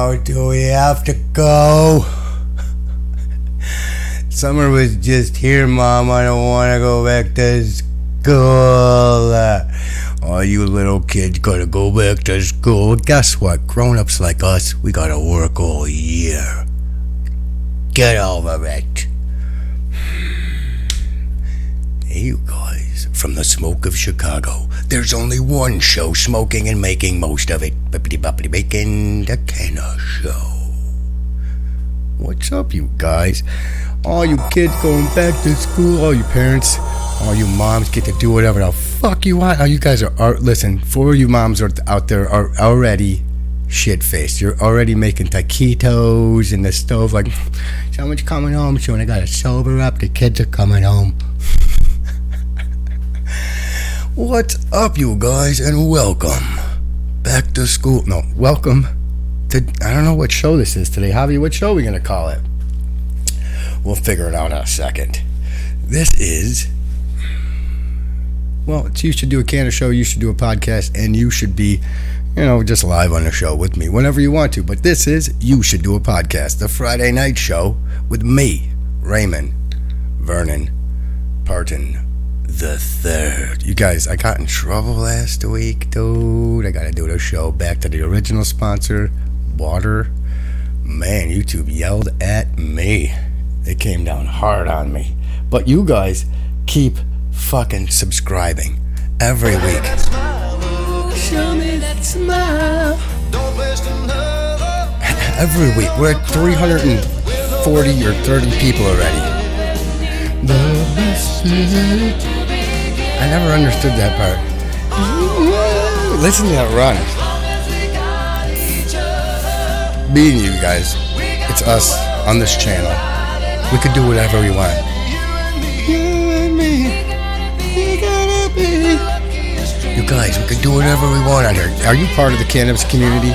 Oh, do we have to go? Summer was just here, Mom. I don't want to go back to school. All you little kids gotta go back to school. Guess what? Grown-ups like us, we gotta work all year. Get over it. Hey, you guys, from the smoke of Chicago, there's only one show smoking and making most of it. Bippity-boppity bacon, the Kenna Show. What's up, you guys? All you kids going back to school, all you parents, all you moms get to do whatever the fuck you want. All you guys are listen, 4 of you moms are out there are already shit-faced. You're already making taquitos in the stove like, someone's coming home soon, I gotta sober up, the kids are coming home. What's up, you guys, and welcome back to school. No, welcome to, I don't know what show this is today. Javi, what show are we gonna call it? We'll figure it out in a second. This is, well, it's You Should Do a Canna Show, You Should Do a Podcast, and you should be, just live on the show with me whenever you want to. But this is You Should Do a Podcast, the Friday night show with me, Raymond Vernon Parton the Third. You guys, I got in trouble last week, dude. I gotta do the show back to the original sponsor, water. Man, YouTube yelled at me. They came down hard on me. But you guys keep fucking subscribing every week. Show me that smile. Every week. We're at 340 or 30 people already. I never understood that part. Listen to that run. Being you guys, it's us on this channel. We could do whatever we want. You guys, we could do whatever we want on here. Are you part of the cannabis community?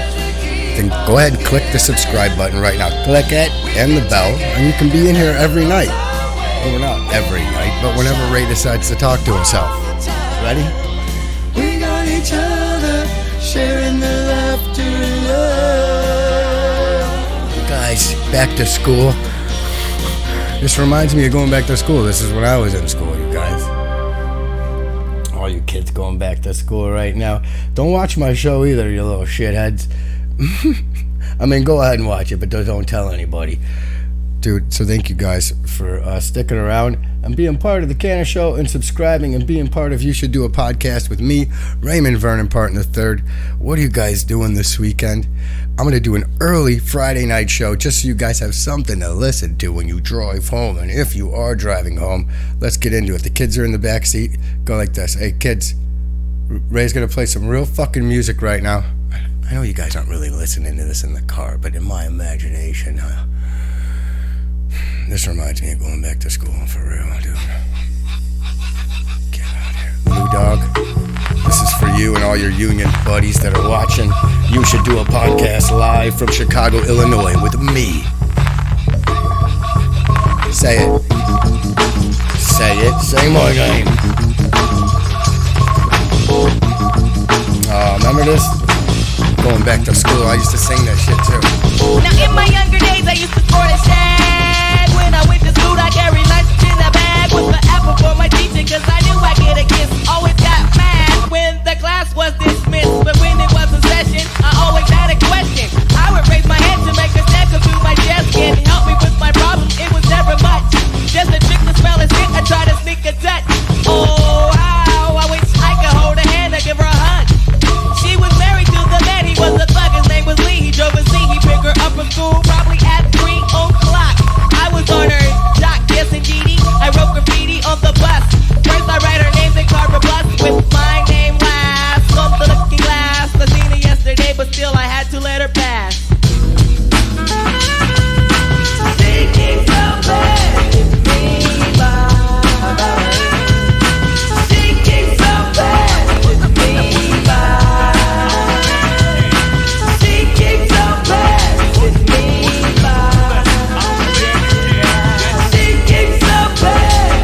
Then go ahead and click the subscribe button right now. Click it and the bell, and you can be in here every night. Well, not every night, but whenever Ray decides to talk to himself. Ready? We got each other, sharing the laughter and love. You guys, back to school. This reminds me of going back to school. This is when I was in school, you guys. All you kids going back to school right now. Don't watch my show either, you little shitheads. I mean, go ahead and watch it, but don't tell anybody. Dude, so thank you guys for sticking around and being part of the Canna Show and subscribing and being part of You Should Do a Podcast with me, Raymond Vernon Parton III. What are you guys doing this weekend? I'm going to do an early Friday night show just so you guys have something to listen to when you drive home. And if you are driving home, let's get into it. The kids are in the back seat. Go like this. Hey, kids, Ray's going to play some real fucking music right now. I know you guys aren't really listening to this in the car, but in my imagination, this reminds me of going back to school, for real, dude. Get out of here. Blue Dog, this is for you and all your union buddies that are watching. You Should Do a Podcast live from Chicago, Illinois with me. Say it. Say it. Say my name. Remember this? Going back to school, I used to sing that shit too. Now in my younger days, I used to sport a shag. When I went to school, I carried lunch in a bag with the apple for my teacher, cause I knew I'd get a kiss. Always got mad when the class was dismissed, but when it was a session, I always had a question. I would raise my hand to make a snack up through my desk and help me with my problem. It was never much, just a trick to spell a shit. I try to sneak a touch. Oh, how I wish I could hold her hand and give her a hug. She was married to the man, he was a thug, his name was Lee. He drove a Z, he picked her up from school probably at 3 o'clock. I was on her dock, yes indeedy. I wrote graffiti on the bus. First I write her name, then carve a bus with my name last. On the looking glass, I seen her yesterday, but still I had to let her pass. Thinking so bad with me, bye. Thinking so bad with me, bye. Thinking so bad with me, bye. Thinking so bad.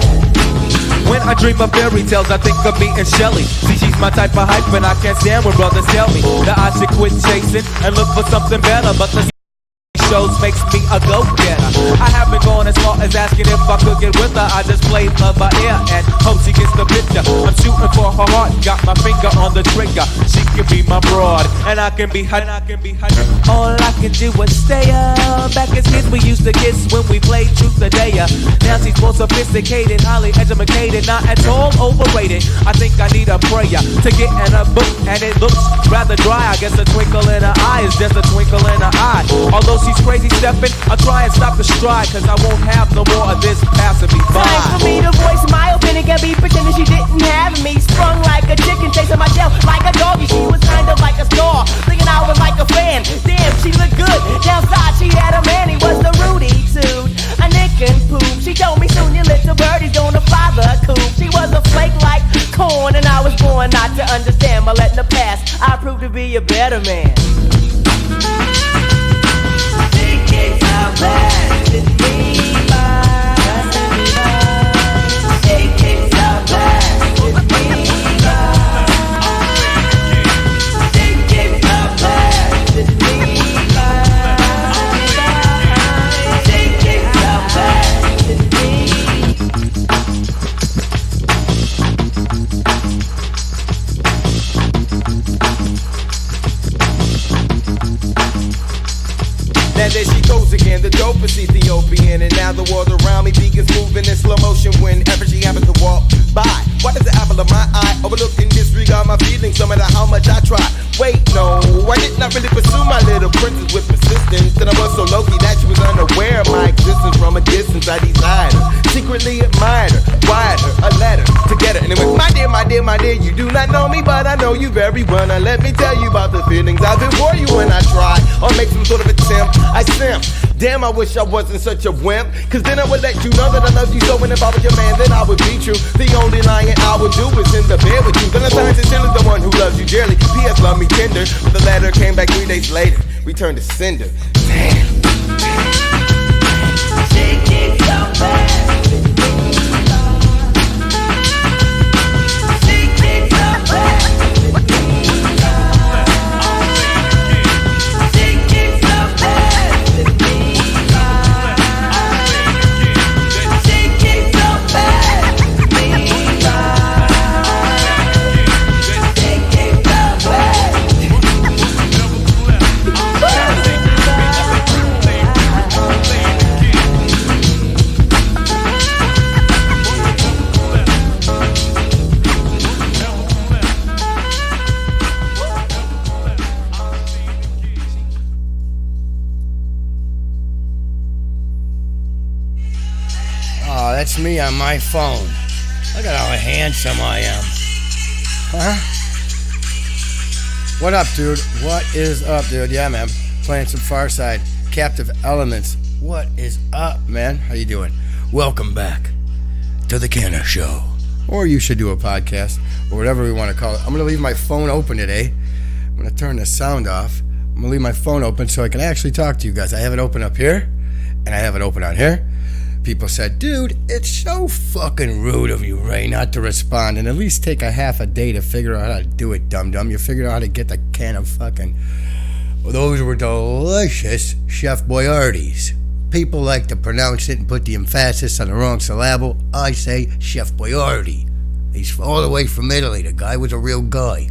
When I dream of fairy tales, I think of me and Shelly. See, she's my type of hype, and I can't stand when brothers tell me that I should quit chasing and look for something better. But the shows makes me a go-getter. I haven't gone as far as asking if I could get with her. I just play love by ear and hope she gets the picture. I'm shooting for her heart, got my finger on the trigger. She can be my broad, and I can be her. All I can do is stay up. Back as kids we used to kiss when we played truth or dare. Now she's more sophisticated, highly educated, not at all overrated. I think I need a prayer to get in a book, and it looks rather dry. I guess a twinkle in her eye is just a twinkle in her eye. Although she's crazy stepping, I'll try and stop the stride, cause I won't have no more of this passing me by. Time for me to voice my opinion, can't be pretending she didn't have me. Sprung like a chicken, chasing my tail like a doggy. She was kind of like a star, thinking I was like a fan. Damn, she looked good. Downside, she had a man, he was the Rudy Toot, a nick and poop. She told me soon your little birdie's gonna fly the coop. She was a flake like corn, and I was born not to understand. But letting the past, I proved to be a better man. Take it out back to me. Take it out back to me. Take it out back to me. Take it out back to me. Now there she goes again, the dopest Ethiopian. And now the world around me begins moving in slow motion whenever she happens to walk by. Why does the apple of my eye overlook and disregard my feelings no matter how much I try? Wait, no, I did not really pursue my little princess with persistence. And I was so low-key that she was unaware of my existence. From a distance I desired her, secretly admired her, wired her a letter to get her. And it went, my dear, my dear, my dear, you do not know me, but I know you very well. Now let me tell you about the feelings I've been for you when I try or make some sort of attempt. I simp. Damn, I wish I wasn't such a wimp, cause then I would let you know that I love you so. And if I was your man, then I would be true. The only lying I would do is in the bed with you. Then I turn sincerely the one who loves you dearly. P.S. love me tender. But the letter came back 3 days later, returned to sender. Damn. Take it out back to me. Take it out back to me. Take it out back to me. Take it out back to me. Take it out back. Oh, that's me on my phone. Look at how handsome I am. Huh? What up, dude? What is up, dude? Yeah, man. Playing some Farside. Captive Elements. What is up, man? How you doing? Welcome back to the Kenna Show. Or you should do a podcast, or whatever we want to call it. I'm going to leave my phone open today. I'm going to turn the sound off. I'm going to leave my phone open so I can actually talk to you guys. I have it open up here, and I have it open on here. People said, dude, it's so fucking rude of you, Ray, not to respond and at least take a half a day to figure out how to do it, dum-dum. You figured out how to get the can of fucking... Well, those were delicious Chef Boyardee's. People like to pronounce it and put the emphasis on the wrong syllable. I say Chef Boyardee. He's all the way from Italy. The guy was a real guy.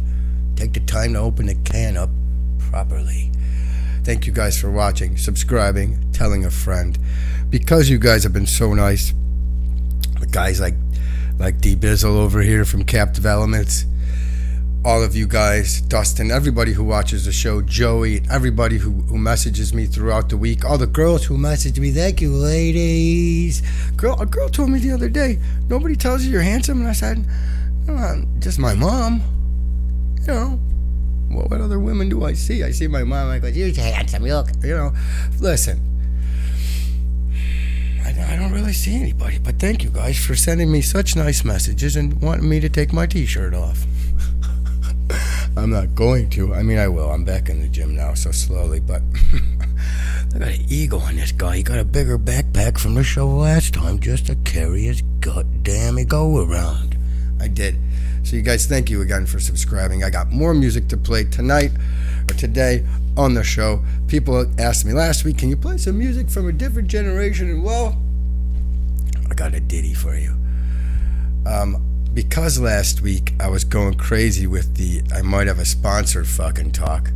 Take the time to open the can up properly. Thank you guys for watching, subscribing, telling a friend. Because you guys have been so nice, the guys like D Bizzle over here from Captive Elements, all of you guys, Dustin, everybody who watches the show, Joey, everybody who messages me throughout the week, all the girls who message me, thank you, ladies. A girl told me the other day, nobody tells you you're handsome, and I said, just my mom. You know, well, what other women do I see? I see my mom, I go, you're handsome, you look, you know. Listen, I don't really see anybody, but thank you guys for sending me such nice messages and wanting me to take my t-shirt off. I'm not going to. I mean, I will. I'm back in the gym now, so slowly, but I got an ego on this guy. He got a bigger backpack from the show last time just to carry his goddamn ego around. I did. So you guys, thank you again for subscribing. I got more music to play tonight or today. on the show. People asked me last week, can you play some music from a different generation? And well, I got a ditty for you. Because last week I was going crazy with the I might have a sponsor fucking talk.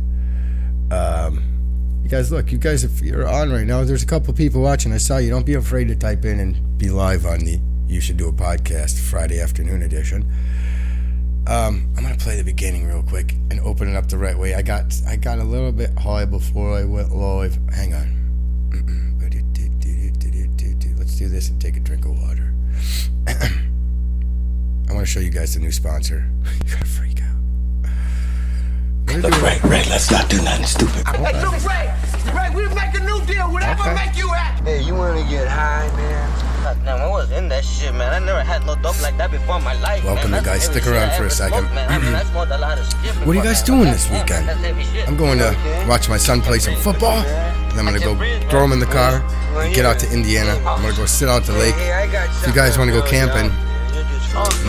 You guys, look, you guys, if you're on right now, there's a couple people watching. I saw you. Don't be afraid to type in and be live on the You Should Do a Podcast Friday afternoon edition. I'm gonna play the beginning real quick and open it up the right way. I got a little bit high before I went live. Hang on. Let's do this and take a drink of water. I want to show you guys the new sponsor. You gotta freak out. Look, Ray, let's not do nothing stupid. Hey, look, Ray, we make a new deal. Whatever make you happy. Hey, you wanna get high, man? Damn, I was in that shit, man. I never had no dope like that before in my life. Welcome, man. you guys. Stick around for a second. What are you guys doing this weekend? I'm going to watch my son play some football, and I'm going to go throw him in the car and get out to Indiana. I'm going to go sit out at the lake. If you guys want to go camping,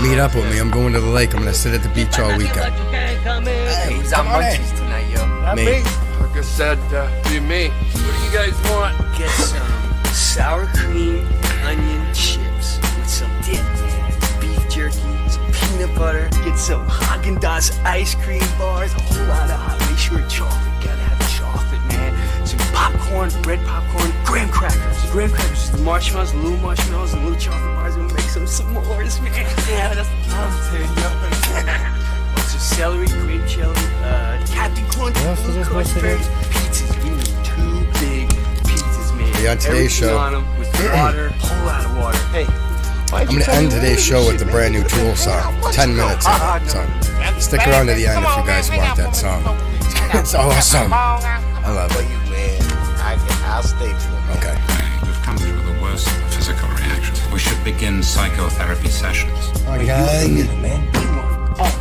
meet up with me. I'm going to the lake. I'm going to sit at the beach all weekend. Hey, who's on munchies tonight, yo? Me. Like I said, be me. What do you guys want? Get some sour cream onion chips with some dip, man. Beef jerky, some peanut butter. Get some Haagen-Dazs ice cream bars, a whole lot of hot. Make sure it's chocolate. Gotta have chocolate, man. Some popcorn, bread popcorn, graham crackers. Graham crackers, the marshmallows, the little marshmallows, and little chocolate bars. We'll make some s'mores, man. Yeah, that's what I'm saying, yo. Some celery, grape jelly, Captain Crunch, blue crunchberries, pizzas. We need 2 big pizzas, man. Be on today's show. On them with water, a whole lot of water. Hey, I'm going to end today's show with the brand new Tool song. 10 minutes of it. So stick around to the end if you guys want that song. It's awesome. I love it. I'll stay for it. Okay. We've come through the worst physical reactions. We should begin psychotherapy sessions.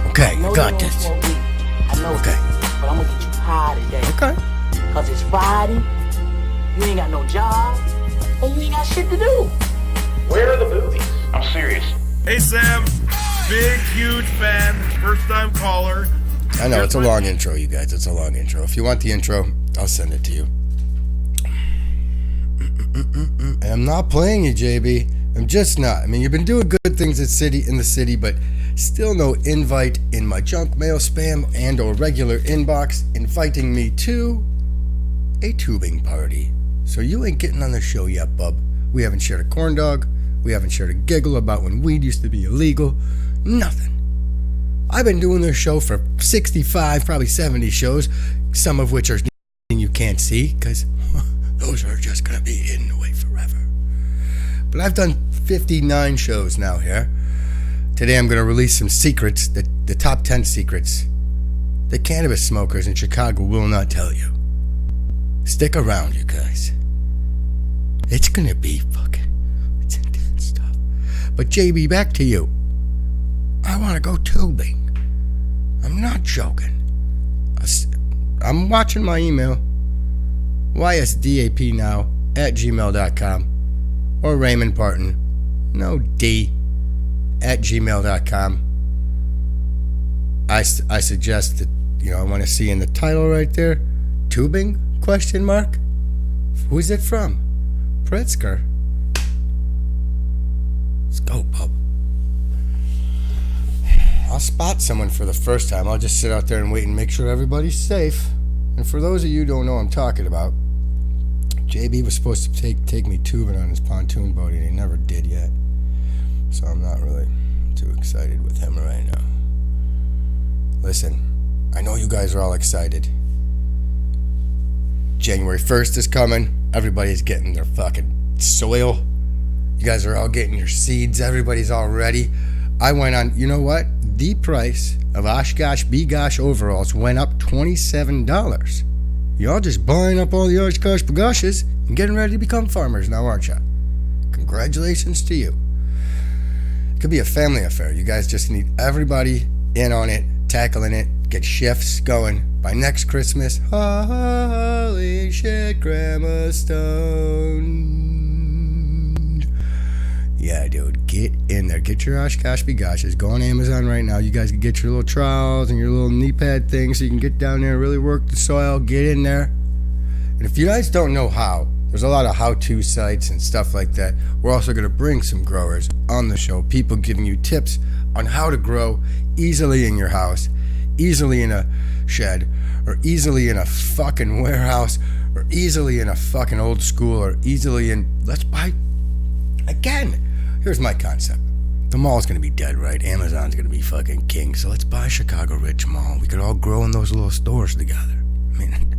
Okay, you got this. I know, Okay. but I'm gonna get you high today. Okay. Cause it's Friday, you ain't got no job, and you ain't got shit to do. Where are the movies? I'm serious. Hey, Sam. Big, huge fan. First time caller. I know, it's a long intro, you guys. It's a long intro. If you want the intro, I'll send it to you. I'm not playing you, JB. I'm just not. I mean, you've been doing good things in the city, but still no invite in my junk mail spam and or regular inbox inviting me to a tubing party. So you ain't getting on the show yet, bub. We haven't shared a corn dog. We haven't shared a giggle about when weed used to be illegal. Nothing. I've been doing this show for 65, probably 70 shows, some of which are you can't see, because those are just going to be hidden away forever. But I've done 59 shows now here. Today I'm going to release some secrets, the top 10 secrets that cannabis smokers in Chicago will not tell you. Stick around, you guys. It's going to be it's intense stuff. But JB, back to you. I want to go tubing. I'm not joking. I'm watching my email. ysdapnow@gmail.com or Raymond Parton, no D, @gmail.com. I suggest that, I want to see in the title right there, tubing, ? Who's it from? Pritzker. Let's go, bub. I'll spot someone for the first time. I'll just sit out there and wait and make sure everybody's safe. And for those of you who don't know what I'm talking about, JB was supposed to take me tubing on his pontoon boat, and he never did yet. So I'm not really too excited with him right now. Listen, I know you guys are all excited. January 1st is coming. Everybody's getting their fucking soil. You guys are all getting your seeds. Everybody's all ready. I went on, you know what? The price of Oshkosh B'gosh overalls went up $27. Y'all just buying up all the Oshkosh B'goshes and getting ready to become farmers now, aren't you? Congratulations to you. It could be a family affair. You guys just need everybody in on it, tackling it, get shifts going. By next Christmas, holy shit, Grandma Stone. Yeah, dude, get in there. Get your Oshkosh B'Goshes. Go on Amazon right now. You guys can get your little trowels and your little knee pad thing so you can get down there and really work the soil, get in there. And if you guys don't know how, there's a lot of how-to sites and stuff like that. We're also going to bring some growers on the show, people giving you tips on how to grow easily in your house, easily in a shed, or easily in a fucking warehouse, or easily in a fucking old school, or easily in, let's buy, again, here's my concept. The mall's going to be dead, right? Amazon's going to be fucking king, so let's buy Chicago Rich Mall. We could all grow in those little stores together. I mean,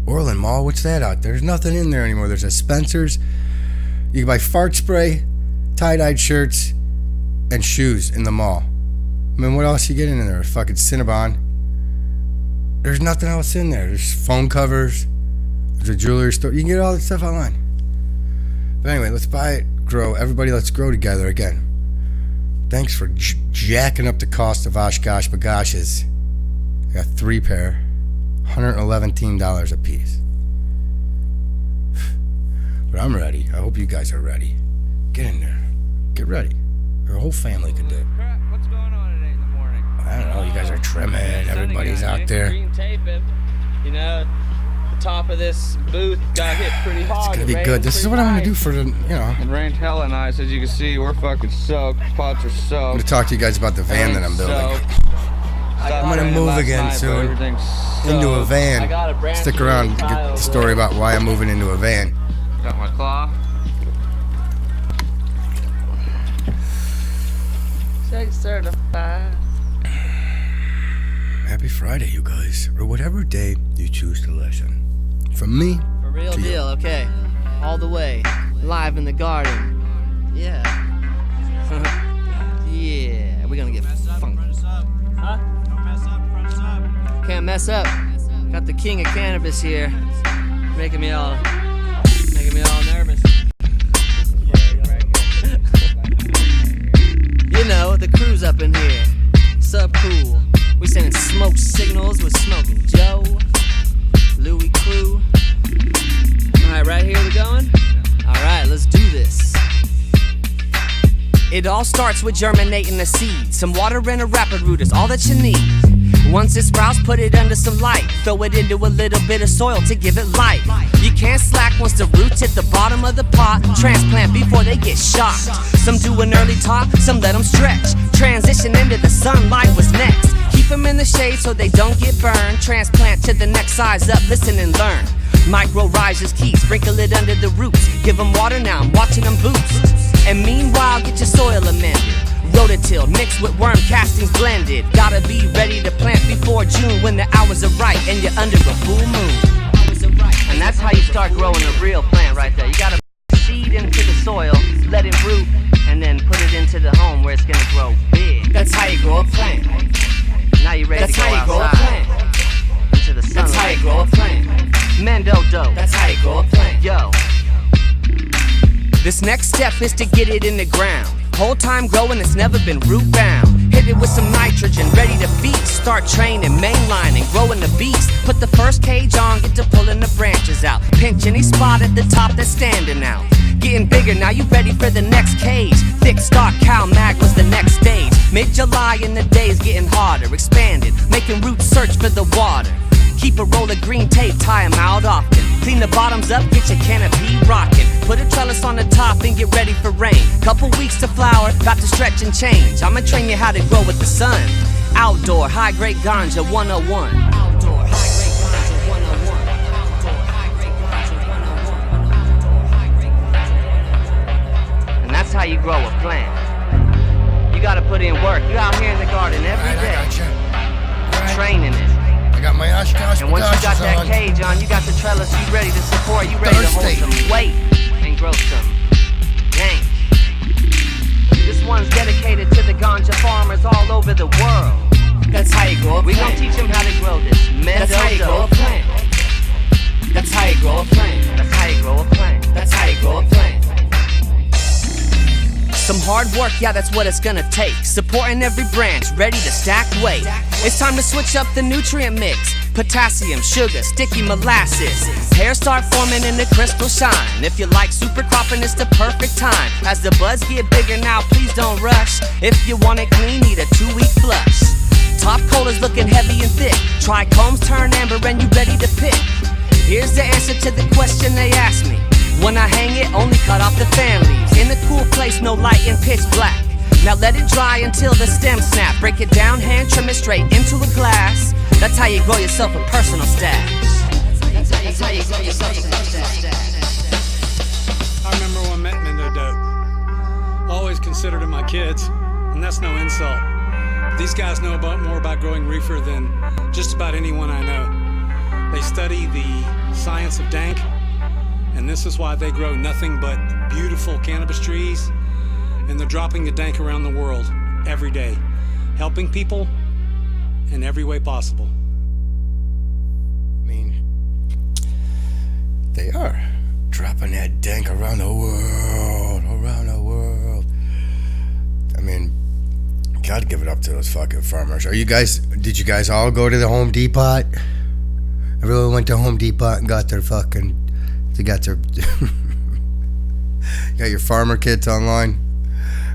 Orland Mall, what's that out there? There's nothing in there anymore. There's a Spencer's. You can buy fart spray, tie-dyed shirts, and shoes in the mall. I mean, what else you get in there? Fucking Cinnabon. There's nothing else in there. There's phone covers. There's a jewelry store. You can get all that stuff online. But anyway, let's buy it, grow. Everybody, let's grow together again. Thanks for jacking up the cost of Oshkosh B'Goshes. I got 3 pair. $111 a piece. But I'm ready. I hope you guys are ready. Get in there. Get ready. Your whole family could do it. What's going on today in the morning? I don't know. You guys are trimming. Everybody's out there. Green taping. You know, the top of this booth got hit pretty hard. It's gonna be good. This is what I'm gonna do for the, It rained hella nice. As you can see, we're fucking soaked. Pots are soaked. I'm gonna talk to you guys about the van that I'm building. I'm gonna move again soon into a van. Stick around and get the story about why I'm moving into a van. Got my claw. Say certified. Happy Friday, you guys, or whatever day you choose to listen. From me, for real to deal. You. Okay, all the way, live in the garden. Yeah. Yeah, we're gonna get funky. Huh? Can't mess up. Got the king of cannabis here, making me all nervous. You know, the crew's up in here. Sub cool. We sending smoke signals with Smoking Joe, Louis Crew. Alright, right here we going? Alright, let's do this. It all starts with germinating a seed. Some water and a rapid root is all that you need. Once it sprouts, put it under some light. Throw it into a little bit of soil to give it life. You can't slack once the roots hit the bottom of the pot. Transplant before they get shocked. Some do an early top, some let them stretch. Transition into the sunlight was next. Keep them in the shade so they don't get burned. Transplant to the next size up, listen and learn. Micro rise is key, sprinkle it under the roots. Give them water now, I'm watching them boost. And meanwhile, get your soil amended. Rototilled, mixed with worm castings blended. Gotta be ready to plant before June when the hours are right and you're under a full moon. And that's how you start growing a real plant right there. You gotta seed into the soil, let it root, and then put it into the home where it's gonna grow big. That's how you grow a plant. Now you're ready to go outside into the sunlight. That's how you grow a plant. Mendo dope. That's how you grow a plant. Yo. This next step is to get it in the ground. Whole time growing, it's never been root bound. Hit it with some nitrogen, ready to feast. Start training, mainlining, growing the beast. Put the first cage on, get to pulling the branches out. Pinch any spot at the top that's standing out. Getting bigger, now you ready for the next cage. Thick stock cow mag was the next stage. Mid-July and the days getting harder. Expanded, making roots search for the water. Keep a roll of green tape, tie 'em out often. Clean the bottoms up, get your canopy rockin'. Put a trellis on the top and get ready for rain. Couple weeks to flower, about to stretch and change. I'ma train you how to grow with the sun. Outdoor, high-grade ganja 101. Outdoor, high-grade ganja 101. Outdoor, high-grade ganja 101. And that's how you grow a plant. You gotta put in work. You out here in the garden every day. Training it. Got my Oshkosh and once you got that cage on, you got the trellis, you ready to support, you ready to hold some weight and grow some dank. This one's dedicated to the ganja farmers all over the world. That's how you grow a plant. We gon' teach them how to grow this. That's how you grow a plant. That's how you grow a plant. That's how you grow a plant. That's how you grow a plant. Some hard work, yeah, that's what it's gonna take. Supporting every branch, ready to stack weight. It's time to switch up the nutrient mix. Potassium, sugar, sticky molasses. Hair start forming and the crystal shine. If you like super cropping, it's the perfect time. As the buds get bigger now, please don't rush. If you want it clean, need a 2-week flush. Top coat is looking heavy and thick. Trichomes turn amber and you ready to pick. Here's the answer to the question they asked me. When I hang it, only cut off the fan leaves. In a cool place, no light and pitch black. Now let it dry until the stem snap. Break it down, hand trim it straight into a glass. That's how you grow yourself a personal stash. That's how you grow yourself a personal stash. I remember when Matt Mendo dope. Always considered them my kids, and that's no insult. These guys know more about growing reefer than just about anyone I know. They study the science of dank, and this is why they grow nothing but beautiful cannabis trees, and they're dropping the dank around the world every day, helping people in every way possible. I mean, they are dropping that dank around the world. I mean, gotta give it up to those fucking farmers. Did you guys all go to the Home Depot? Everyone went to Home Depot and got their got your farmer kits online.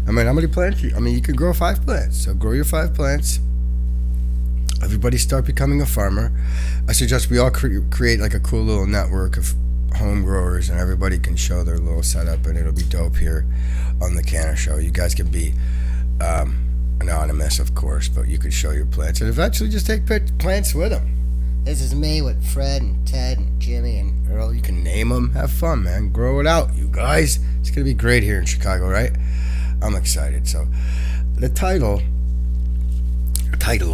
I mean, how many plants? You could grow 5 plants. So grow your 5 plants. Everybody start becoming a farmer. I suggest we all create like a cool little network of home growers, and everybody can show their little setup, and it'll be dope here on the Canna Show. You guys can be anonymous, of course, but you can show your plants, and eventually just take plants with them. This is me with Fred and Ted and Jimmy and Earl. You can name them. Have fun, man. Grow it out, you guys. It's going to be great here in Chicago, right? I'm excited. So the title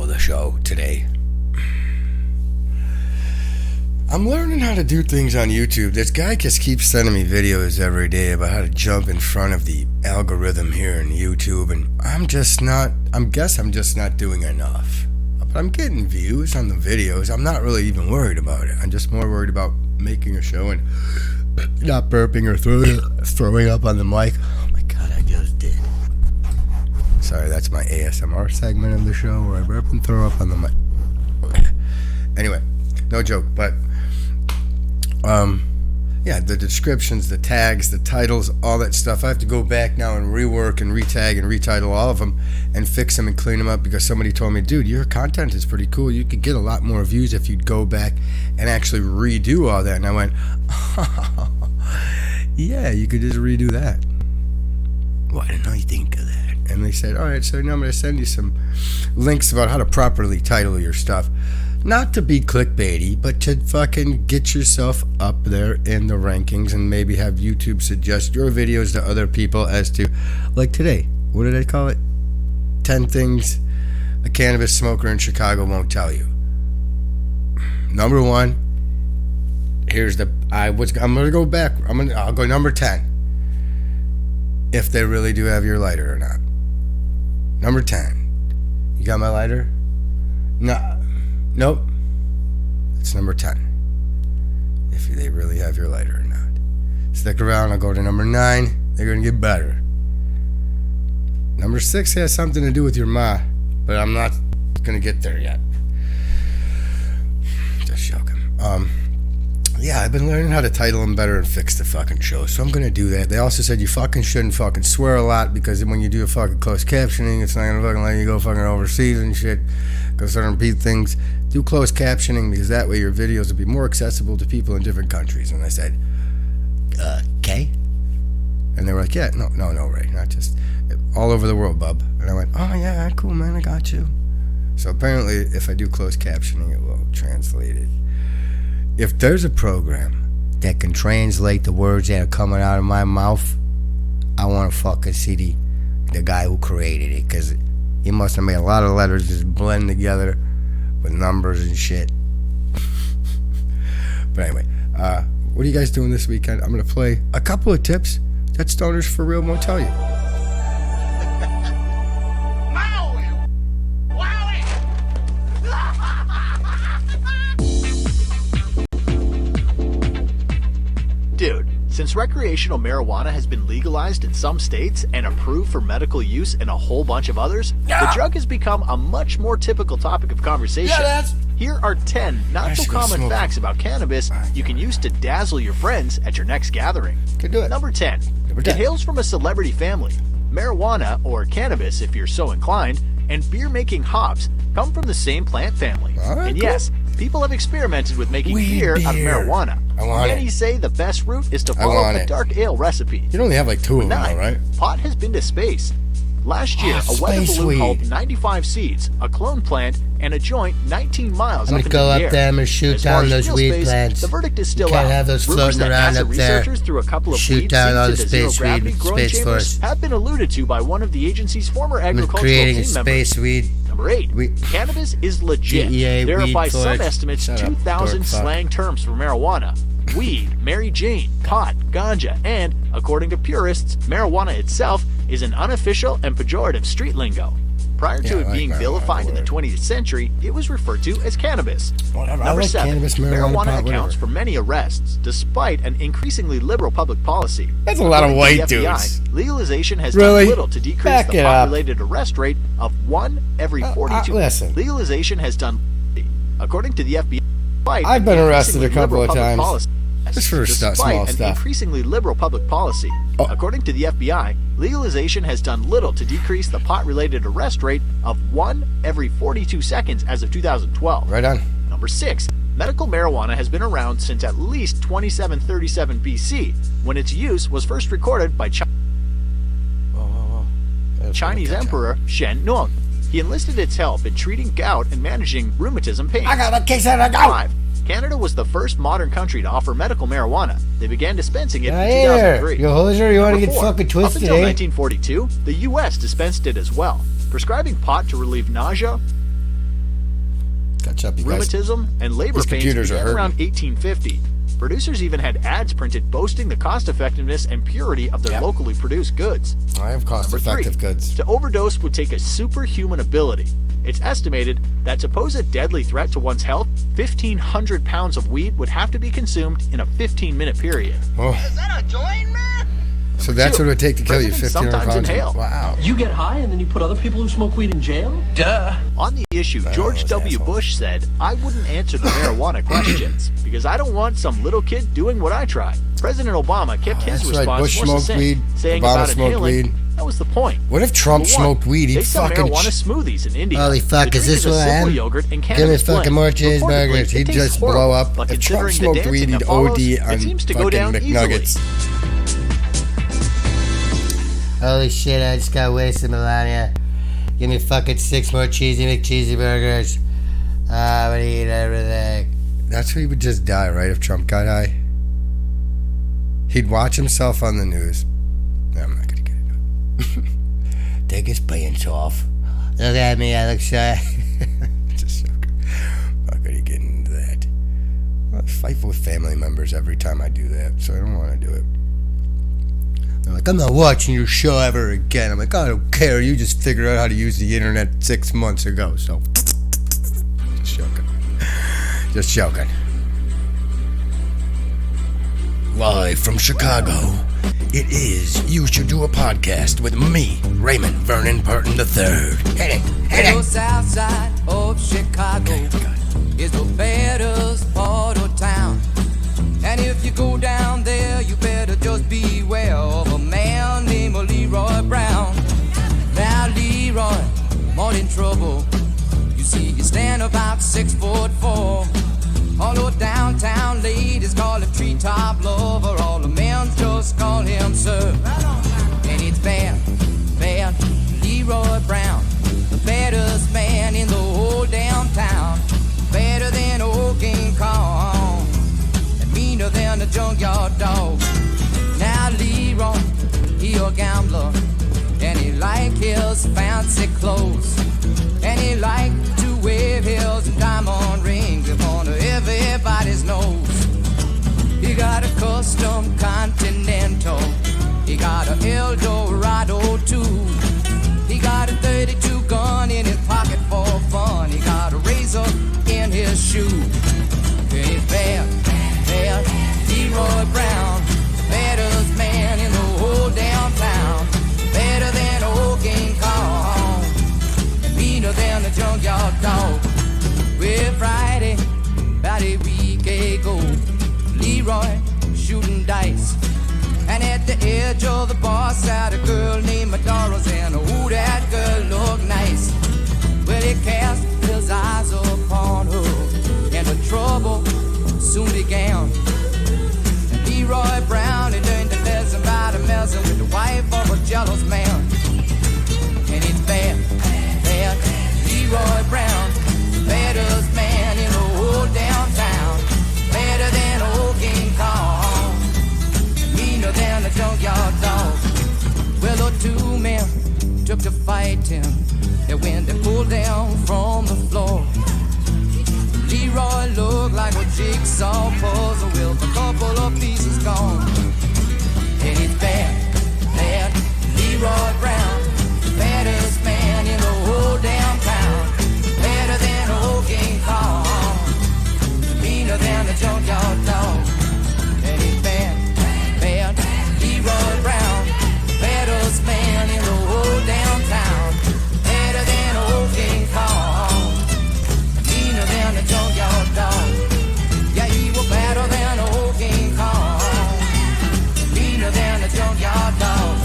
of the show today, I'm learning how to do things on YouTube. This guy just keeps sending me videos every day about how to jump in front of the algorithm here in YouTube, and I'm just not doing enough. But I'm getting views on the videos. I'm not really even worried about it. I'm just more worried about making a show and not burping or throwing up on the mic. Oh my God, I just did. Sorry, that's my ASMR segment of the show where I burp and throw up on the mic. Anyway, no joke, but yeah, the descriptions, the tags, the titles, all that stuff. I have to go back now and rework and retag and retitle all of them and fix them and clean them up, because somebody told me, dude, your content is pretty cool. You could get a lot more views if you'd go back and actually redo all that. And I went, oh, yeah, you could just redo that. Why didn't I think of that? And they said, all right, so now I'm going to send you some links about how to properly title your stuff. Not to be clickbaity, but to fucking get yourself up there in the rankings and maybe have YouTube suggest your videos to other people as to, like today, what did I call it? 10 things a cannabis smoker in Chicago won't tell you. Number 1, I'm going to go back. I'll go number 10. If they really do have your lighter or not. Number 10. You got my lighter? No. Nope. It's number 10. If they really have your lighter or not. Stick around, I'll go to number 9. They're going to get better. Number 6 has something to do with your ma, but I'm not going to get there yet. Just joking. Yeah, I've been learning how to title them better and fix the fucking show, so I'm going to do that. They also said you fucking shouldn't fucking swear a lot, because when you do a fucking closed captioning, it's not going to fucking let you go fucking overseas and shit. Go start to repeat things. Do closed captioning, because that way your videos will be more accessible to people in different countries. And I said, okay? And they were like, yeah, no, Ray, not just all over the world, bub. And I went, oh yeah, cool, man, I got you. So apparently, if I do closed captioning, it will translate it. If there's a program that can translate the words that are coming out of my mouth, I want to fucking see the guy who created it, because he must have made a lot of letters just blend together with numbers and shit. But anyway, what are you guys doing this weekend? I'm going to play a couple of tips that stoners for real won't tell you. Dude, Since recreational marijuana has been legalized in some states and approved for medical use in a whole bunch of others, the drug has become a much more typical topic of conversation. Here are 10 not-so-common facts about cannabis you can use to dazzle your friends at your next gathering. Could do it. Number 10. It hails from a celebrity family. Marijuana, or cannabis if you're so inclined, and beer-making hops come from the same plant family. Right, and cool. yes, people have experimented with making beer out of marijuana. I want Many it. say the best route is to I follow want a it. dark ale recipe. You can only have like 2 of them, though, right? Pot has been to space. Last year, a weather space balloon weed. hauled 95 seeds, a clone plant, and a joint 19 miles I'm up gonna into go the up air. there, I'm gonna shoot As far down as those real weed space, plants. The verdict is still You can't out. have those Rumors floating that around NASA up there. researchers through a couple of Shoot weed down seeds all the into space zero-gravity weed, growing Space chambers Force. have been alluded to by one of the agency's former I'm agricultural creating a team members. space weed. Number 8. Cannabis is legit. DEA There are weed by some force. estimates Shut up, 2,000 dork fuck. slang terms for marijuana. Weed, Mary Jane, pot, ganja, and, according to purists, marijuana itself is an unofficial and pejorative street lingo. Prior to it being vilified in the 20th century, it was referred to as cannabis. Whatever. I Number like 7. cannabis, marijuana, pot, accounts whatever. for many arrests, despite an increasingly liberal public policy. That's a lot of According to white the FBI, dudes. Legalization has Really? done little to decrease Back the it up. pot-related arrest rate of 1 every 42. Listen. Legalization has done, according to the FBI, despite I've been an arrested a increasingly couple of liberal public times. policy. Just for Despite small an stuff. increasingly liberal public policy, according to the FBI, legalization has done little to decrease the pot-related arrest rate of 1 every 42 seconds as of 2012. Right on. Number 6. Medical marijuana has been around since at least 2737 BC, when its use was first recorded by Chinese Emperor Shen Nung. He enlisted its help in treating gout and managing rheumatism pain. I got a case of the gout. 5. Canada was the first modern country to offer medical marijuana. They began dispensing it in Here, 2003. you hoser, you want to Number get 4. fucking twisted, Up until eh? 1942, the U.S. dispensed it as well, prescribing pot to relieve nausea, Catch up, you guys. rheumatism, and labor These pains computers are began hurting. around 1850. Producers even had ads printed boasting the cost-effectiveness and purity of their locally produced goods. I have Number 3. cost-effective goods. To overdose would take a superhuman ability. It's estimated that to pose a deadly threat to one's health, 1,500 pounds of weed would have to be consumed in a 15-minute period. Oh. Is that a joint, man? So that's what it would take to kill you, Presidents 1,500 sometimes pounds. inhale. Wow. You get high and then you put other people who smoke weed in jail? Duh. On the issue, George W. Bush said, "I wouldn't answer the marijuana questions because I don't want some little kid doing what I tried." President Obama kept his That's right. response Bush more smoked succinct, weed. saying Obama about smoked inhaling, weed. that was the point. What if Trump Number 1, smoked weed? They He'd sell fucking... marijuana smoothies in India. Holy fuck, The is drink this a what I simple am? yogurt and Give me cannabis fucking blend. more Reportedly, cheeseburgers. it He'd tastes just blow horrible, up. but If Trump considering the smoked dancing weed, that he'd follows, OD it on seems to go fucking down McNuggets. Holy shit, I just got wasted, Melania. Give me fucking 6 more cheesy McCheesy burgers. I'm gonna eat everything. That's where he would just die, right? If Trump got high. He'd watch himself on the news. No, I'm not gonna get into it. Take his pants off. Look at me, I look shy. Just joking. I'm not gonna get into that. I fight with family members every time I do that, so I don't want to do it. They're like, I'm not watching your show ever again. I'm like, I don't care. You just figured out how to use the internet 6 months ago, so. Just joking. Just joking. Live from Chicago, it is You Should Do a Podcast with me, Raymond Vernon Burton III. Hit The south side of Chicago is the baddest part of town. And if you go down there, you better just beware of a man named Leroy Brown. Now Leroy, more in trouble. You see, you stand about 6'4". All the downtown ladies call him treetop lover. All the men just call him sir. And it's bad, bad Leroy Brown, the baddest man in the whole damn town. Better than old King Kong, and meaner than a junkyard dog. Now Leroy, he a gambler, and he like his fancy clothes, and he like to wear his diamond rings in front of everybody's nose. He got a custom Continental, he got a Eldorado too. He got a 32 gun in his pocket for fun. He got a razor in his shoe. He's bad, bad Leroy Brown, bad Leroy shooting dice. And at the edge of the bar sat a girl named Medora, and ooh, that girl looked nice. Well, he cast his eyes upon her, and the trouble soon began. And Leroy Brown, he learned a lesson by the messing with the wife of a jealous man. And it's bad, bad, Leroy Brown, baddest man in the whole downtown, better than old King Kong, meaner than a junkyard dog. Well, the two men took to fighting, and when they pulled down from the floor, Leroy looked like a jigsaw puzzle with a couple of pieces gone. And it's bad, bad, Leroy Brown, baddest man in the whole downtown, better than old King Kong, meaner than a junkyard dog. And it's bad, bad, Leroy Brown, baddest man in the whole downtown, better than old King Kong, meaner than a junkyard dog. Yeah, he was better than old King Kong, meaner than a junkyard dog.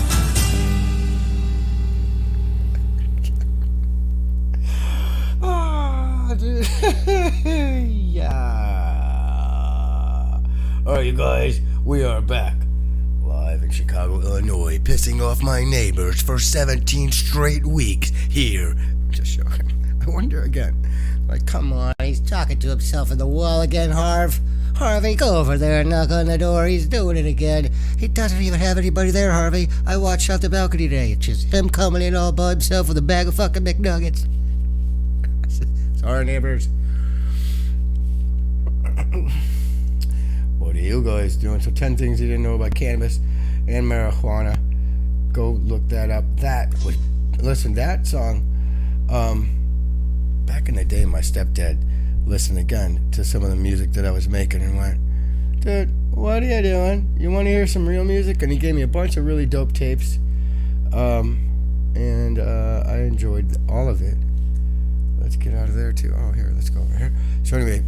Oh, dude. Yeah. Alright, you guys, we are back. Live in Chicago, Illinois, pissing off my neighbors for 17 straight weeks here. Just showing. I wonder again. Like, come on, he's talking to himself in the wall again, Harv. Harvey, go over there and knock on the door. He's doing it again. He doesn't even have anybody there, Harvey. I watched out the balcony today. It's just him coming in all by himself with a bag of fucking McNuggets. Sorry, neighbors. What are you guys doing? So 10 things you didn't know about cannabis and marijuana. Go look that up. Listen, that song, back in the day, my stepdad listened again to some of the music that I was making and went, dude, what are you doing? You want to hear some real music? And he gave me a bunch of really dope tapes. And I enjoyed all of it. Let's get out of there too. Oh, here, let's go over here. So anyway,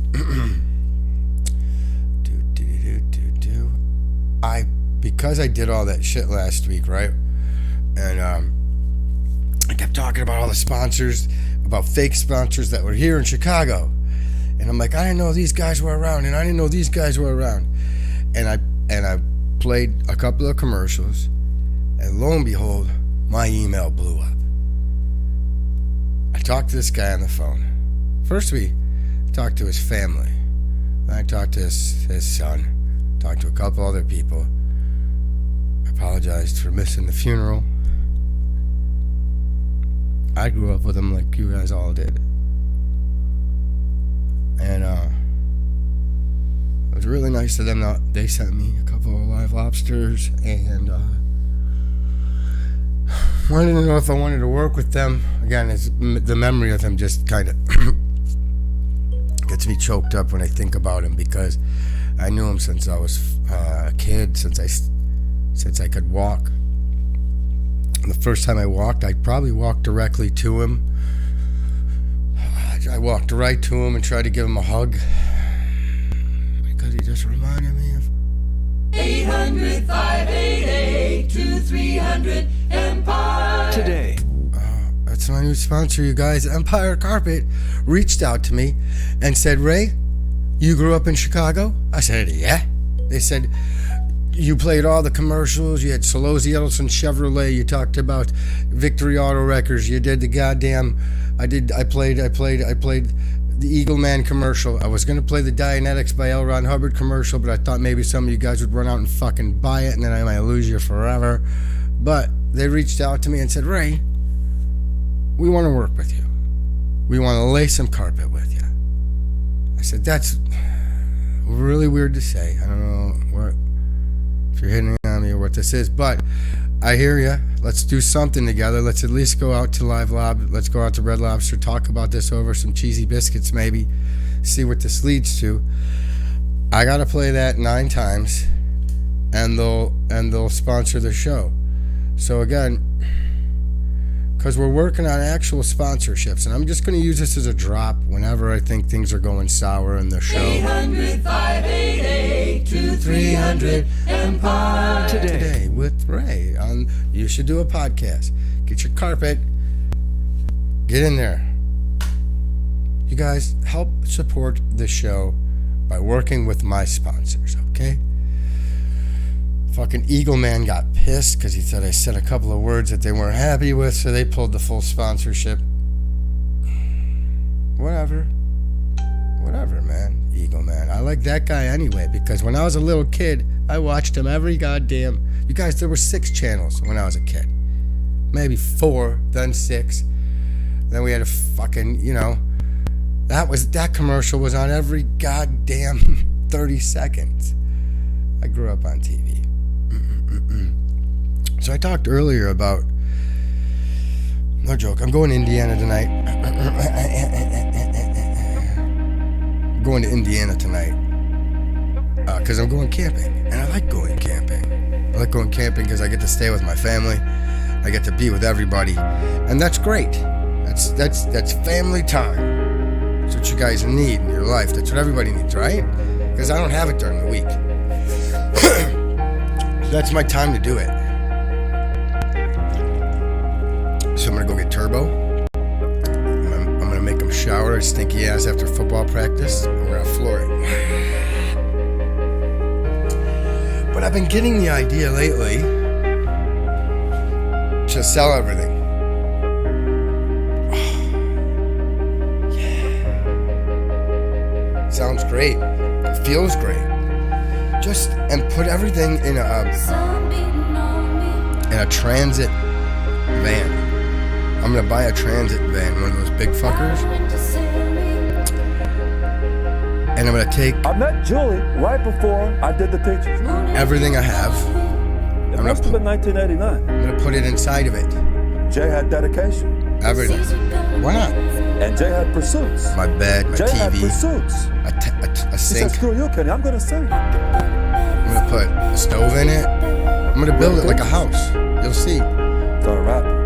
because I did all that shit last week, right? And I kept talking about all the sponsors, about fake sponsors that were here in Chicago. And I'm like, I didn't know these guys were around, and I didn't know these guys were around. And I played a couple of commercials, and lo and behold, my email blew up. I talked to this guy on the phone. First we talked to his family. Then I talked to his son. Talked to a couple other people. I apologized for missing the funeral. I grew up with him like you guys all did. And it was really nice of them. They sent me a couple of live lobsters, and wanted to know if I wanted to work with them. Again, it's the memory of him just kind of gets me choked up when I think about him, because I knew him since I was a kid, since I could walk. And the first time I walked, I probably walked directly to him. I walked right to him and tried to give him a hug, because he just reminded me of 800-588-2300 Empire. Today. That's my new sponsor, you guys. Empire Carpet reached out to me and said, Ray, you grew up in Chicago? I said, yeah. They said, you played all the commercials. You had Solozzi Edelson Chevrolet. You talked about Victory Auto Wreckers. You did the goddamn... I played the Eagle Man commercial. I was going to play the Dianetics by L. Ron Hubbard commercial, but I thought maybe some of you guys would run out and fucking buy it, and then I might lose you forever. But they reached out to me and said, Ray, we want to work with you. We want to lay some carpet with you. I said, that's really weird to say. I don't know if you're hitting on me or what this is, but I hear you. Let's do something together. Let's at least go out to Live Lob. Let's go out to Red Lobster, talk about this over some cheesy biscuits maybe, see what this leads to. I got to play that 9 times, and they'll sponsor the show. So again, because we're working on actual sponsorships, and I'm just going to use this as a drop whenever I think things are going sour in the show. 800-588-2300 Empire. Today with Ray on You Should Do a Podcast. Get your carpet. Get in there. You guys help support the show by working with my sponsors, okay? Fucking Eagle Man got pissed because he said I said a couple of words that they weren't happy with, so they pulled the full sponsorship. Whatever, man. Eagle Man. I like that guy anyway, because when I was a little kid, I watched him every goddamn... You guys, there were 6 channels when I was a kid. Maybe 4, then 6. Then we had a fucking, that commercial was on every goddamn 30 seconds. I grew up on TV. So I talked earlier about, no joke, I'm going to Indiana tonight. Going to Indiana tonight because I'm going camping, and I like going camping. I like going camping because I get to stay with my family. I get to be with everybody, and that's great. That's family time. That's what you guys need in your life. That's what everybody needs, right? Because I don't have it during the week. That's my time to do it. So I'm gonna go get Turbo. I'm gonna make him shower his stinky ass after football practice, and we're gonna floor it. But I've been getting the idea lately to sell everything. Yeah. Sounds great. It feels great. And put everything in a transit van. I'm gonna buy a transit van, one of those big fuckers. And I'm gonna take... I met Julie right before I did the teachers. Everything I have. It must have been 1989. I'm gonna put it inside of it. Jay had dedication. Everything. Why not? And Jay had pursuits. My bed, my Jay TV. Had pursuits. A sink. He said, screw you, Kenny, I'm gonna sing. I'm gonna put a stove in it. I'm gonna build it like a house. You'll see. Start rapping.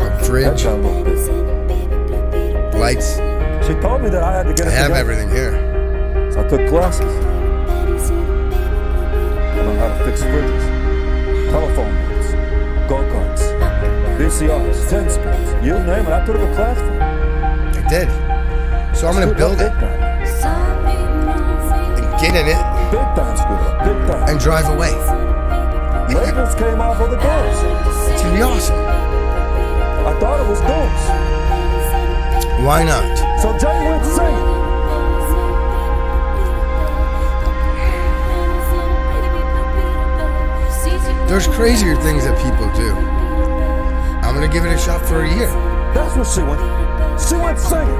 A fridge. Lights. She told me that I had to get it I have together. everything here. So I took classes. I learned how to fix fridges, telephone booths, go-karts, VCRs, 10 speeds. You name it, I took a class for it. I did. So I'm gonna build it. Get in it, big time scooter, big time, and drive away. Labels came off of the doors. It's gonna be awesome. I thought it was doors. Why not? So Jay went singing. There's crazier things that people do. I'm gonna give it a shot for a year. That's what she went. She went singing.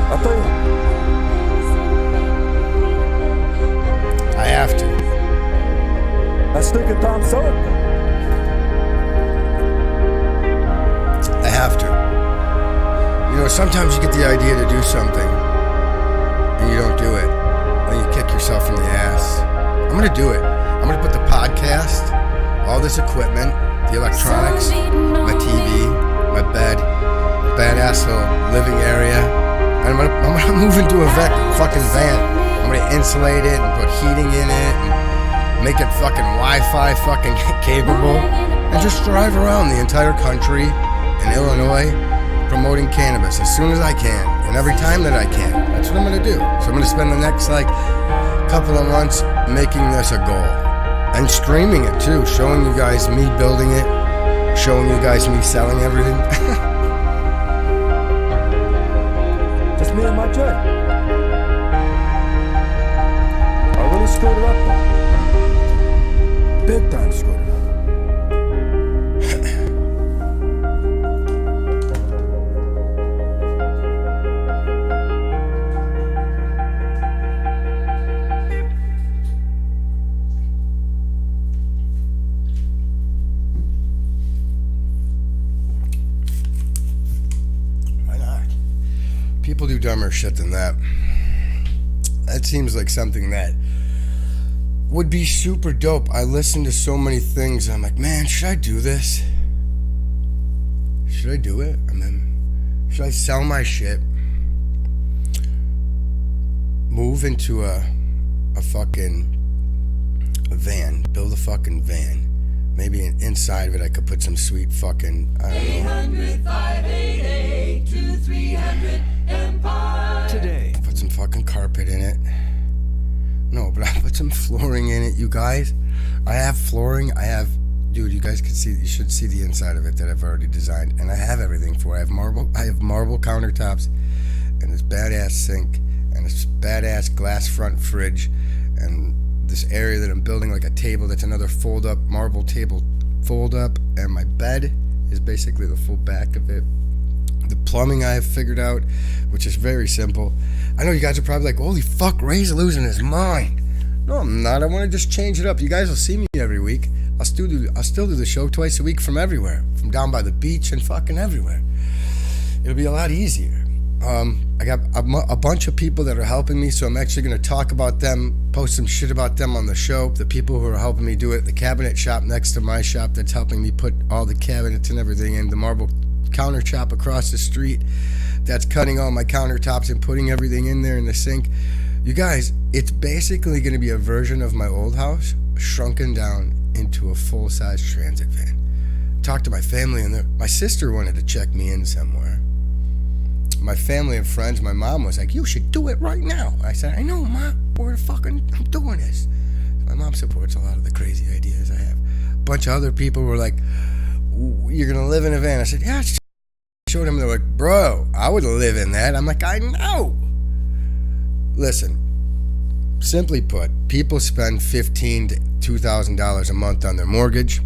I tell you. I have to. That's stinking Tom Selleck. I have to. Sometimes you get the idea to do something and you don't do it. Then you kick yourself in the ass. I'm gonna do it. I'm gonna put the podcast, all this equipment, the electronics, my TV, my bed, badass little living area. And I'm gonna move into a fucking van. I'm gonna insulate it and put heating in it and make it fucking Wi-Fi fucking capable and just drive around the entire country in Illinois promoting cannabis as soon as I can and every time that I can. That's what I'm gonna do. So I'm gonna spend the next couple of months making this a goal and streaming it too, showing you guys me building it, showing you guys me selling everything. Just me and my Jay. I really screwed it up though. Big time screwed it up. People do dumber shit than that. That seems like something that would be super dope. I listen to so many things and I'm like, man, should I do this? Should I do it? I mean, should I sell my shit? Move into a fucking van. Build a fucking van. Maybe inside of it I could put some sweet fucking, I don't know. 800-588-2300 Empire. Today. Put some fucking carpet in it. No, but I put some flooring in it, you guys. I have flooring. Dude, you guys can see, you should see the inside of it that I've already designed. And I have everything for it. I have marble countertops and this badass sink and this badass glass front fridge and this area that I'm building like a table that's another fold up marble table fold up, and my bed is basically the full back of it. The plumbing I have figured out, which is very simple. I know you guys are probably like, holy fuck, Ray's losing his mind. No, I'm not. I want to just change it up. You guys will see me every week. I'll still do the show twice a week from everywhere, from down by the beach and fucking everywhere. It'll be a lot easier. I got a bunch of people that are helping me, so I'm actually going to talk about them, post some shit about them on the show. The people who are helping me do it, the cabinet shop next to my shop that's helping me put all the cabinets and everything in, the marble counter shop across the street that's cutting all my countertops and putting everything in there in the sink. You guys, it's basically going to be a version of my old house, shrunken down into a full-size transit van. Talked to my family, and my sister wanted to check me in somewhere. My family and friends, my mom was like, you should do it right now. I said, I know, Mom, I'm doing this. My mom supports a lot of the crazy ideas I have. A bunch of other people were like, you're going to live in a van. I said, yeah. I showed them, they're like, bro, I would live in that. I'm like, I know. Listen, simply put, people spend $1,500 to $2,000 a month on their mortgage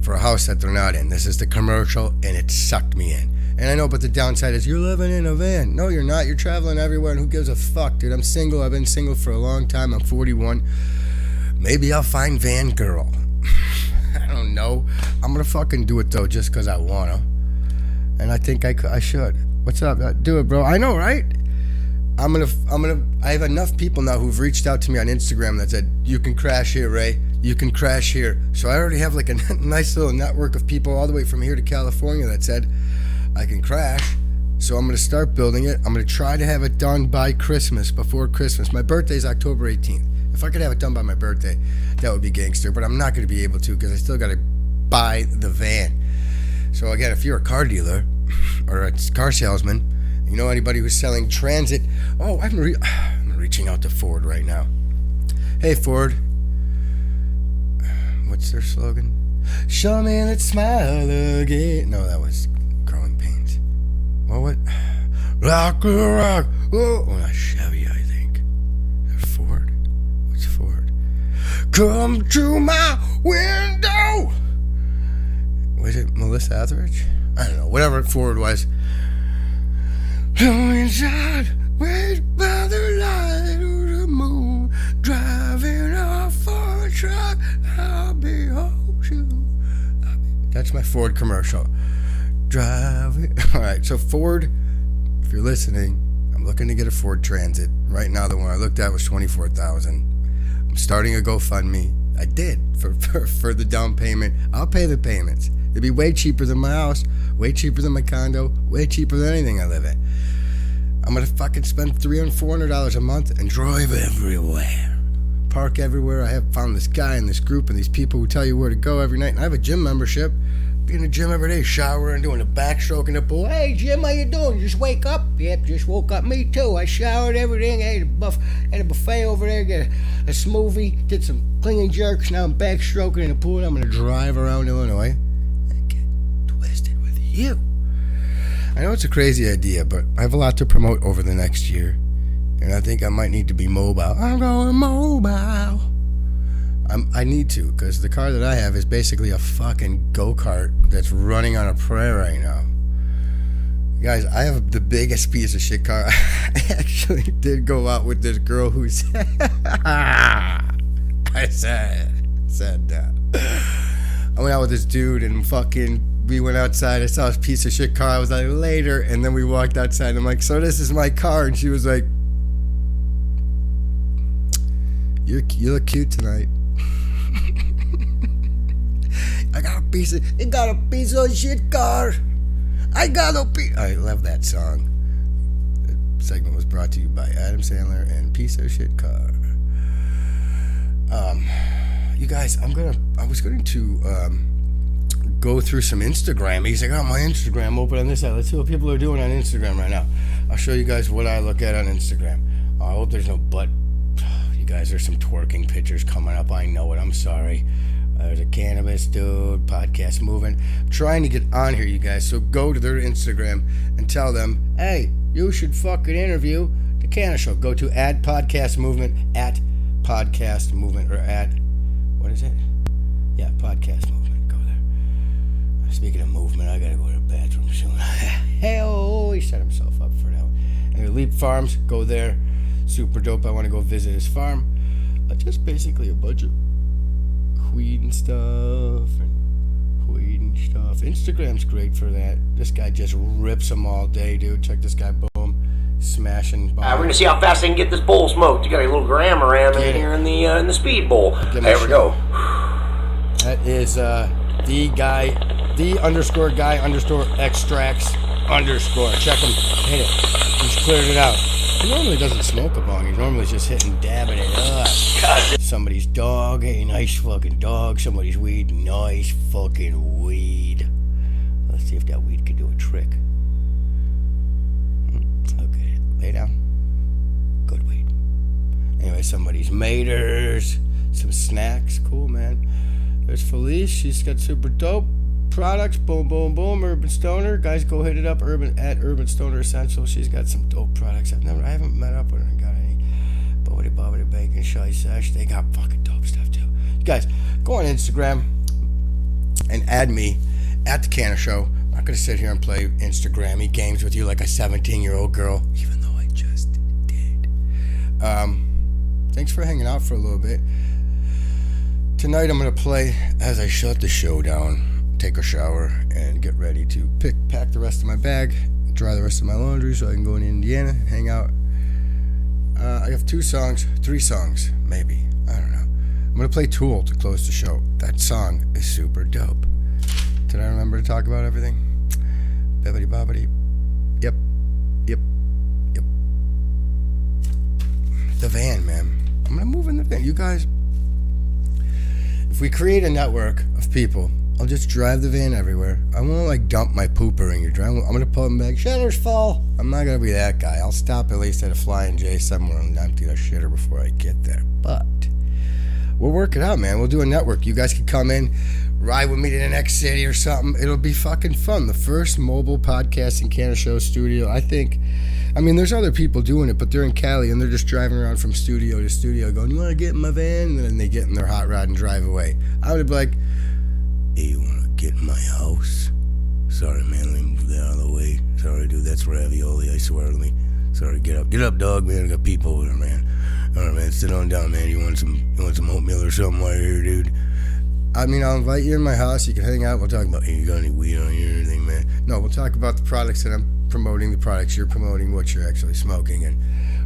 for a house that they're not in. This is the commercial, and it sucked me in. And I know, but the downside is you're living in a van. No, you're not. You're traveling everywhere, and who gives a fuck, dude? I'm single. I've been single for a long time. I'm 41. Maybe I'll find van girl. I don't know. I'm gonna fucking do it, though, just because I wanna. And I think I should. What's up? Do it, bro. I know, right? I have enough people now who've reached out to me on Instagram that said, you can crash here, Ray. You can crash here. So I already have like a nice little network of people all the way from here to California that said, I can crash. So I'm going to start building it. I'm going to try to have it done by Christmas, before Christmas. My birthday's October 18th. If I could have it done by my birthday, that would be gangster. But I'm not going to be able to because I still got to buy the van. So again, if you're a car dealer or a car salesman, you know anybody who's selling transit. Oh, I'm reaching out to Ford right now. Hey, Ford. What's their slogan? Show me that smile again. No, that was Growing Pains. Well, what? Rock, rock. Oh, not Chevy, I think. Is that Ford? What's Ford? Come to my window. Was it Melissa Etheridge? I don't know. Whatever Ford was. Inside, wait by the light of the moon, driving off for a truck, I'll behold you. That's my Ford commercial. Driving. All right, so Ford, if you're listening, I'm looking to get a Ford Transit. Right now, the one I looked at was $24,000. I'm starting a GoFundMe. I did for the down payment. I'll pay the payments. It'd be way cheaper than my house, way cheaper than my condo, way cheaper than anything I live in. I'm going to fucking spend $300, $400 a month and drive everywhere. Park everywhere. I have found this guy in this group and these people who tell you where to go every night. And I have a gym membership. Be in the gym every day, showering, doing a backstroke in the pool. Hey, Jim, how you doing? You just wake up? Yep, just woke up. Me too. I showered, everything. I ate a buffet over there, get a smoothie, did some clean jerks. Now I'm backstroking in the pool. I'm going to drive around Illinois and get twisted with you. I know it's a crazy idea, but I have a lot to promote over the next year. And I think I might need to be mobile. I'm going mobile. I need to, because the car that I have is basically a fucking go-kart that's running on a prayer right now. Guys, I have the biggest piece of shit car. I actually did go out with this girl who said... I said that. I went out with this dude and fucking... We went outside, I saw his piece of shit car, I was like, later, and then we walked outside, and I'm like, so this is my car, and she was like, you look cute tonight. I got a piece of shit car. I gotta be. I love that song. The segment was brought to you by Adam Sandler and Piece of Shit Car. You guys, I was going to go through some Instagram. He's like, oh, my Instagram open on this side. Let's see what people are doing on Instagram right now. I'll show you guys what I look at on Instagram. I hope there's no butt. You guys, there's some twerking pictures coming up. I know it. I'm sorry. There's a cannabis dude, podcast moving. I'm trying to get on here, you guys. So go to their Instagram and tell them, hey, you should fucking interview the Canna Show. Go to @podcast movement, @podcast movement, or what is it? Yeah, podcast movement. Go there. Speaking of movement, I gotta go to the bathroom soon. Hey, he set himself up for that one. Anyway, Leap Farms, go there. Super dope. I want to go visit his farm. Just basically a bunch of weed and stuff. Instagram's great for that. This guy just rips them all day, dude. Check this guy, boom, smashing. We're gonna see how fast I can get this bowl smoked. You got a little gram around in here in the speed bowl. There we go. That is the guy, _extracts_. Check him, hit it. He's cleared it out. He normally doesn't smoke a bong. He's normally just hitting, dabbing it up. Somebody's dog, hey, nice fucking dog. Somebody's weed, nice fucking weed. Let's see if that weed can do a trick. Okay, lay down. Good weed. Anyway, somebody's maters, some snacks. Cool, man. There's Felice. She's got super dope products. Boom, boom, boom. Urban Stoner. Guys, go hit it up. Urban Stoner Essential. She's got some dope products. I haven't met up with her and got any bobbity bacon, shy sash. They got fucking dope stuff too. You guys, go on Instagram and add me @the Canna Show. I'm not gonna sit here and play Instagrammy games with you like a 17-year-old girl, even though I just did. Thanks for hanging out for a little bit. Tonight I'm gonna play as I shut the show down, take a shower, and get ready to pack the rest of my bag, dry the rest of my laundry so I can go to Indiana, hang out. I have 3 songs, maybe. I don't know. I'm going to play Tool to close the show. That song is super dope. Did I remember to talk about everything? Bibbidi bobbidi. Yep. The van, man. I'm going to move in the van. You guys, if we create a network of people, I'll just drive the van everywhere. I won't dump my pooper in your drive. I'm gonna pull them back. Shitter's full. I'm not gonna be that guy. I'll stop at least at a Flying J somewhere and empty the shitter before I get there. But we'll work it out, man. We'll do a network. You guys can come in, ride with me to the next city or something. It'll be fucking fun. The first mobile podcasting Canna Show studio. I mean, there's other people doing it, but they're in Cali and they're just driving around from studio to studio going, you want to get in my van? And then they get in their hot rod and drive away. I would be like, hey, you want to get in my house? Sorry, man, let me move that out of the way. Sorry, dude, that's ravioli, I swear to me. Sorry, get up, dog, man. I got people over there, man. All right, man, sit on down, man. You want some oatmeal or something while you're here, dude? I mean, I'll invite you in my house. You can hang out. We'll talk about, hey, you got any weed on you or anything, man? No, we'll talk about the products that I'm promoting, the products you're promoting, what you're actually smoking, and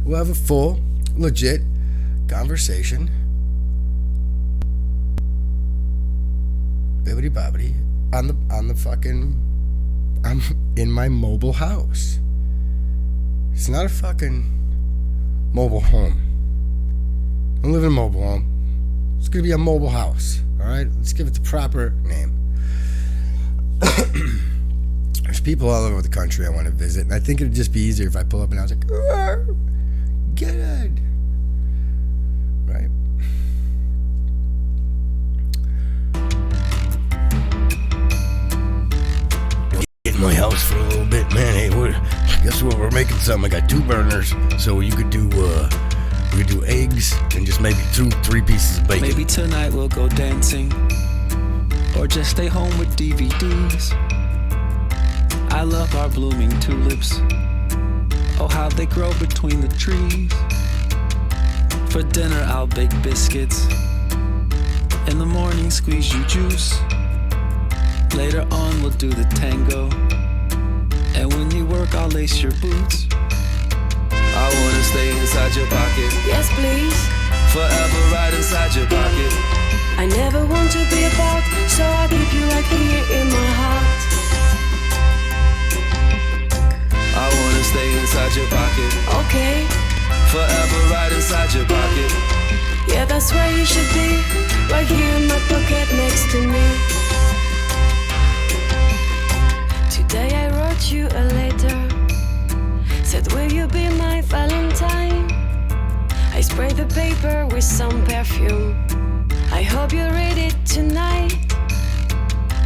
we'll have a full, legit conversation. Bibbidi bobbidi on the fucking, I'm in my mobile house. It's not a fucking mobile home. I don't live in a mobile home. It's gonna be a mobile house. All right, let's give it the proper name. There's people all over the country I want to visit, and I think it'd just be easier if I pull up and I was like, good, right? Get in my house for a little bit, man. Hey, guess what? We're making something. I got 2 burners, so you could do eggs and just maybe 2-3 pieces of bacon. Maybe tonight we'll go dancing, or just stay home with DVDs. I love our blooming tulips. Oh, how they grow between the trees. For dinner I'll bake biscuits. In the morning squeeze you juice. Later on we'll do the tango. And when you work I'll lace your boots. I wanna stay inside your pocket. Yes, please. Forever right inside your pocket. I never want to be apart, so I keep you right here in my heart. inside your pocket. Okay. Forever right inside your pocket. Yeah, that's where you should be. Right here in my pocket next to me. Today I wrote you a letter. Said, will you be my Valentine? I sprayed the paper with some perfume. I hope you read it tonight.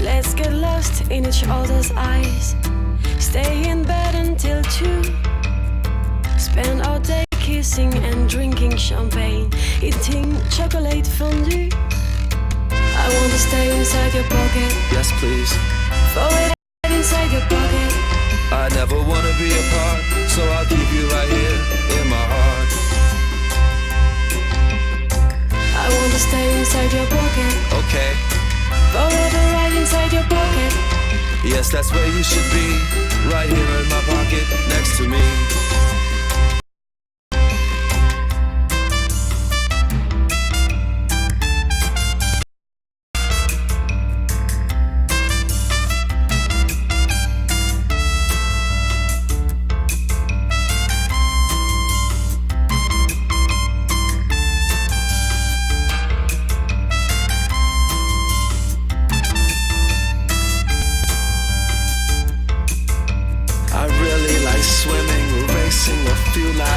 Let's get lost in each other's eyes. Stay in bed until 2. Spend our day kissing and drinking champagne, eating chocolate fondue. I want to stay inside your pocket. Yes, please. Throw it inside your pocket. I never wanna be apart, so I'll keep you right here in my heart. I want to stay inside your pocket. Okay. Forever right inside your pocket. Yes, that's where you should be. Right here in my pocket, next to me.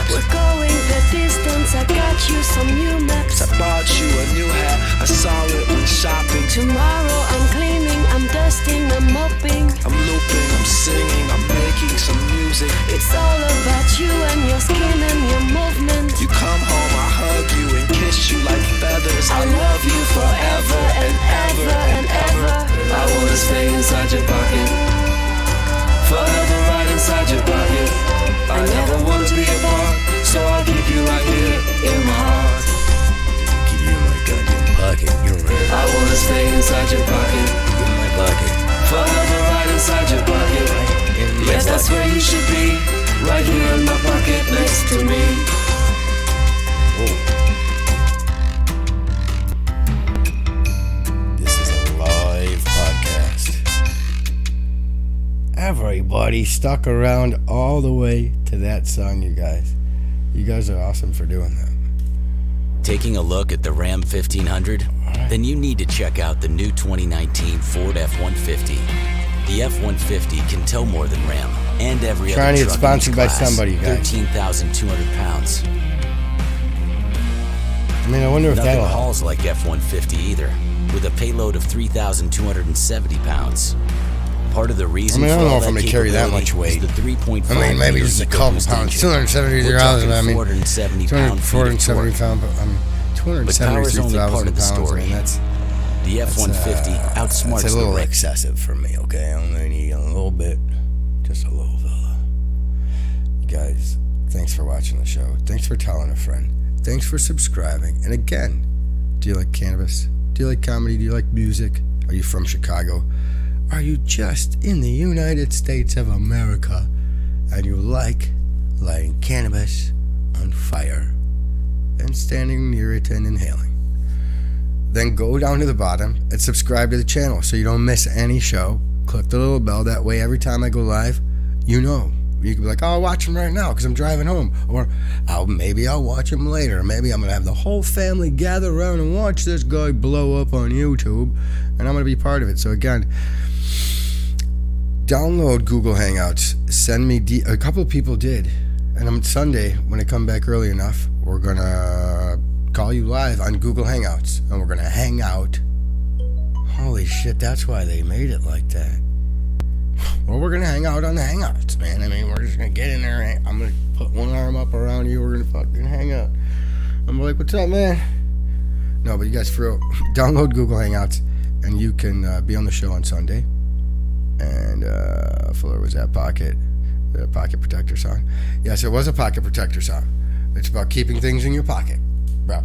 We're going the distance, I got you some new maps. I bought you a new hat, I saw it when shopping. Tomorrow I'm cleaning, I'm dusting, I'm mopping. I'm looping, I'm singing, I'm making some music. It's all about you and your skin and your movement. You come home, I hug you and kiss you like feathers. I love you forever and ever and ever. I wanna stay inside your pocket. Forever right inside your pocket. I never want to be apart, so I'll keep you right here in my heart. Keep you in my goddamn pocket. You don't remember. I wanna stay inside your pocket. In my pocket. Forever right inside your pocket. Yes, that's where you should be. Right here in my pocket next to me. This is a live podcast. Everybody stuck around all the way to that song, you guys. You guys are awesome for doing that. Taking a look at the Ram 1500? Right. Then you need to check out the new 2019 Ford F-150. The F-150 can tow more than Ram and every other truck in its class. Trying to get sponsored by somebody, you guys. 13,200 pounds. I mean, I wonder if Nothing hauls like F-150 either, with a payload of 3,270 pounds. Part of the reason I don't know if I'm going to carry that much weight. The 3.5 I mean, maybe just a couple pounds. 273,000. I mean, 270 pounds. I mean, 273,000 pounds. I mean, that's the F-150 outsmarts it's a little the excessive for me. Okay, I only need a little bit, just a little fella. You guys, thanks for watching the show. Thanks for telling a friend. Thanks for subscribing. And again, do you like cannabis? Do you like comedy? Do you like music? Are you from Chicago? Are you just in the United States of America and you like lighting cannabis on fire and standing near it and inhaling? Then go down to the bottom and subscribe to the channel so you don't miss any show. Click the little bell. That way every time I go live, you know. You can be like, oh, I'll watch them right now because I'm driving home. Or maybe I'll watch them later. Maybe I'm going to have the whole family gather around and watch this guy blow up on YouTube. And I'm going to be part of it. So again, download Google Hangouts. Send me, a couple of people did. And on Sunday, when I come back early enough, we're going to call you live on Google Hangouts. And we're going to hang out. Holy shit, that's why they made it like that. Well, we're going to hang out on the Hangouts, man. I mean, we're just going to get in there. I'm going to put one arm up around you. We're going to fucking hang out. I'm like, what's up, man? No, but you guys, for real, download Google Hangouts, and you can be on the show on Sunday. And Fuller was that the Pocket Protector song. Yes, it was a Pocket Protector song. It's about keeping things in your pocket, bro.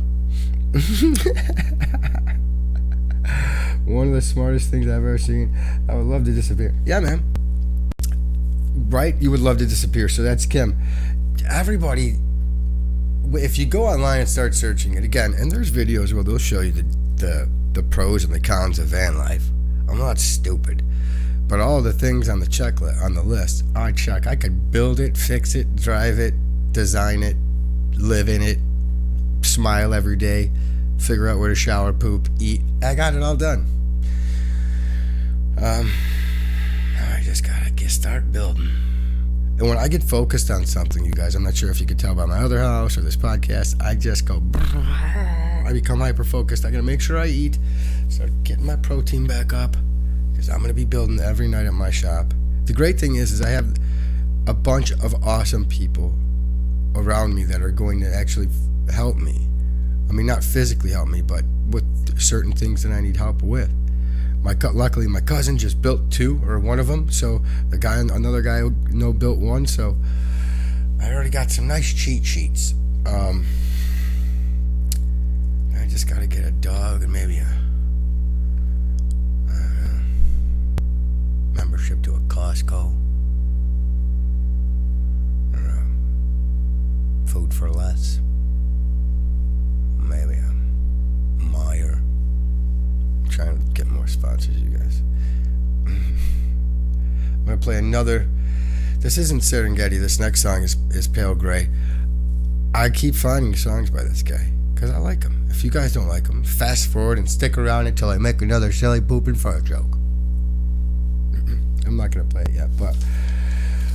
One of the smartest things I've ever seen. I would love to disappear. Yeah, man. Right? You would love to disappear. So that's Kim. Everybody, if you go online and start searching it again, and there's videos where they'll show you the pros and the cons of van life. I'm not stupid. But all the things on the checklist, on the list, I check. I could build it, fix it, drive it, design it, live in it, smile every day, figure out where to shower, poop, eat. I got it all done. I just gotta start building. And when I get focused on something, you guys, I'm not sure if you could tell by my other house or this podcast, I just go, I become hyper-focused. I gotta make sure I eat, start getting my protein back up, because I'm gonna be building every night at my shop. The great thing is I have a bunch of awesome people around me that are going to actually help me. I mean, not physically help me, but with certain things that I need help with. Luckily, my cousin just built 2, or one of them. So another guy built 1. So I already got some nice cheat sheets. I just gotta get a dog and maybe a membership to a Costco. Or Food for Less. Maybe a Meyer. Trying to get more sponsors, you guys. I'm gonna play another. This isn't Serengeti. This next song is Pale Gray. I keep finding songs by this guy because I like him. If you guys don't like him, fast forward and stick around until I make another silly poop and fart joke. I'm not gonna play it yet, but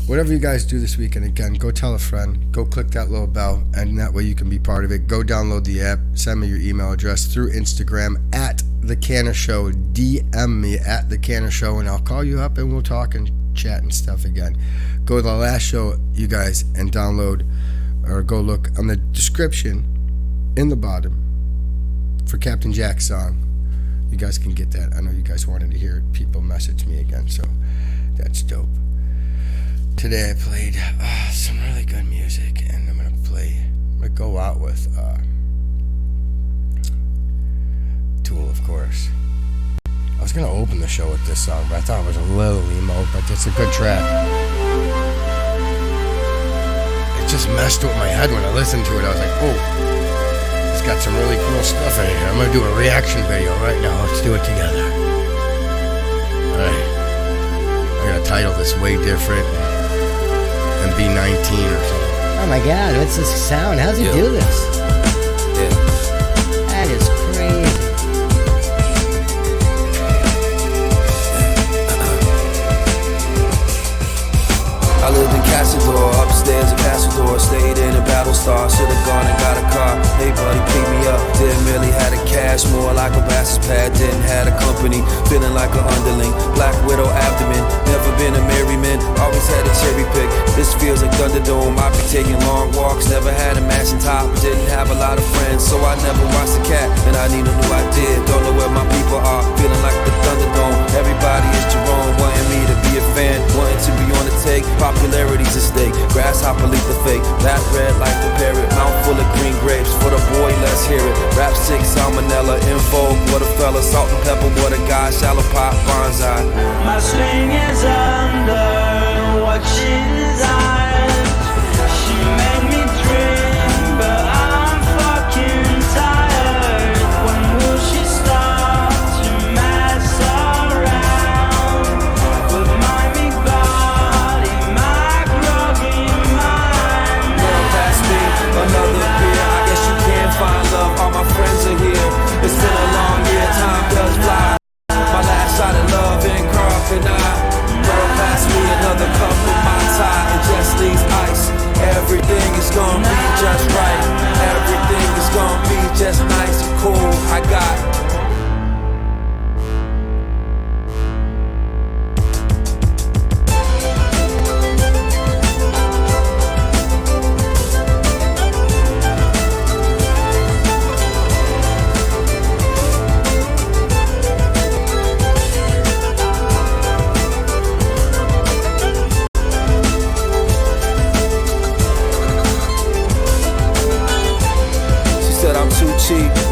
whatever you guys do this weekend, again, go tell a friend, go click that little bell, and that way you can be part of it. Go download the app, send me your email address through Instagram at The Canna Show, DM me at The Canna Show, and I'll call you up and we'll talk and chat and stuff again. Go to the last show, you guys, and download, or go look on the description in the bottom for Captain Jack's song. You guys can get that. I know you guys wanted to hear people message me again, so that's dope. Today I played some really good music, and I'm gonna go out with Tool, of course. I was gonna open the show with this song, but I thought it was a little emo, but it's a good track. It just messed with my head when I listened to it. I was like, oh, it's got some really cool stuff in it. I'm gonna do a reaction video right now. Let's do it together. Alright. I'm gonna title this Way Different and be 19 or something. Oh my god, what's this sound? How's he do this? Yeah. That is crazy. I lived in Castledore, upstairs in Castledore, stayed in a Battlestar, should've gone and got a car. Hey buddy, pick me up, didn't really have the cash, more like a bastard's pad, didn't have a company, feeling like an underling, Black Widow abdomen, never been a merry man, always had a cherry pick, this feels like Thunderdome, I be taking long walks, never had a matching top, didn't have a lot of friends, so I never watched the cat, and I need a new idea, don't know where my people are, feeling like the Thunderdome, everybody is Jerome, wanting me to be a fan, wanting to be on the take, popularity's a stake, grasshopper leap the fake, that red like the parrot, mouth full of green grapes, for the boy let's hear it, rap 6, salmonella, in vogue, what a fella, salt and pepper, what a guy, shallow pop, bonsai. My swing is under what she designed, she made me dream, but I'm fucking tired, when will she start to mess around, with my big body, my groggy mind. Girl, pass me another beer, I guess you can't find love, all my friends are here, it's been a long year, time does fly, my last shot of love in crocodile. Girl, pass me another cup of my tie, it just needs ice, everything is gonna be just right, everything is gonna be just nice and cool, I got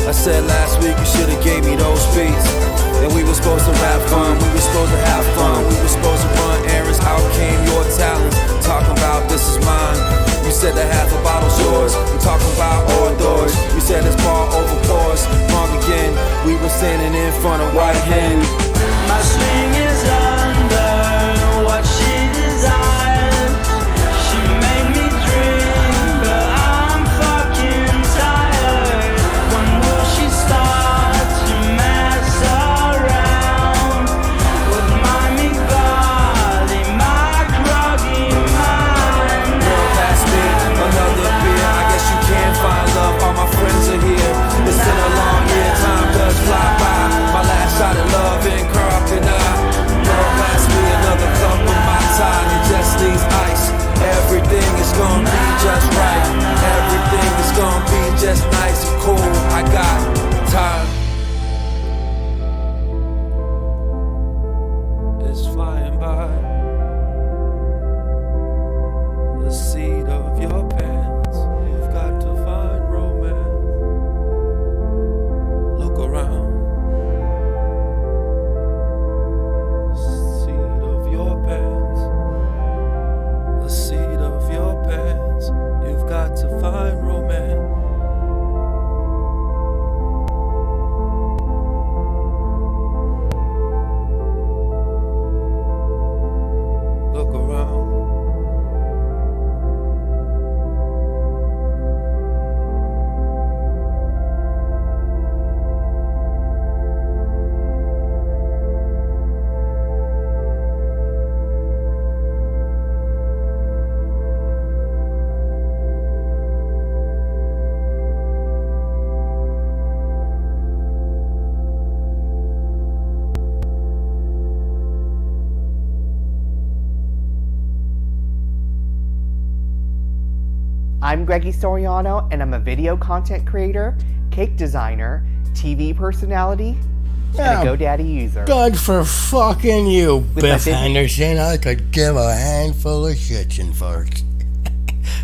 I said last week you should've gave me those beats. And we were supposed to have fun, we were supposed to have fun, we were supposed to run errands, out came your talents, talking about this is mine. You said that half a bottle's yours, I'm talking about all doors. You said it's bar over pause, wrong again, we were standing in front of White Hen. My swing is under I'm Greggy Soriano, and I'm a video content creator, cake designer, TV personality, and a GoDaddy user. Good for fucking you, With my Biff business- Henderson. I could give a handful of shits and farts.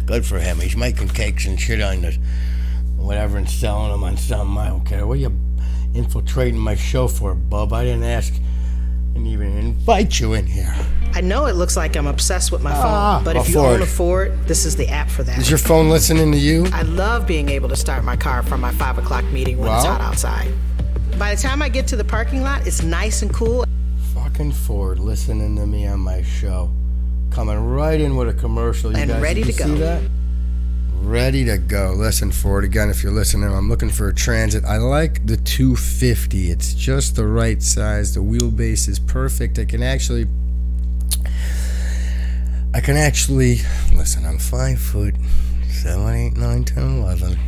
Good for him. He's making cakes and shit on the whatever and selling them on something. I don't care. What are you infiltrating my show for, bub? I didn't ask and even invite you in here. I know it looks like I'm obsessed with my phone, but if you own a Ford, this is the app for that. Is your phone listening to you? I love being able to start my car from my 5 o'clock meeting when it's Well. hot outside. By the time I get to the parking lot, it's nice and cool. Fucking Ford listening to me on my show. Coming right in with a commercial. You And guys, ready did to you go. see that? Ready to go. Listen, Ford, again, if you're listening, I'm looking for a Transit. I like the 250. It's just the right size. The wheelbase is perfect. I can actually, listen, I'm 5 foot, 7, 8, 9, 10, 11.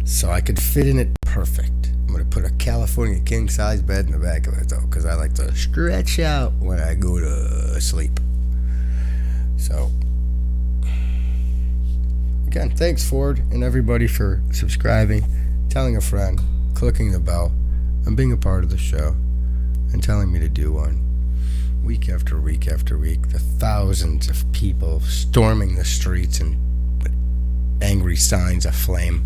So I could fit in it perfect. I'm going to put a California king-size bed in the back of it, though, because I like to stretch out when I go to sleep. So, again, thanks, Ford, and everybody for subscribing, telling a friend, clicking the bell, and being a part of the show, and telling me to do one. Week after week after week, the thousands of people storming the streets and with angry signs aflame.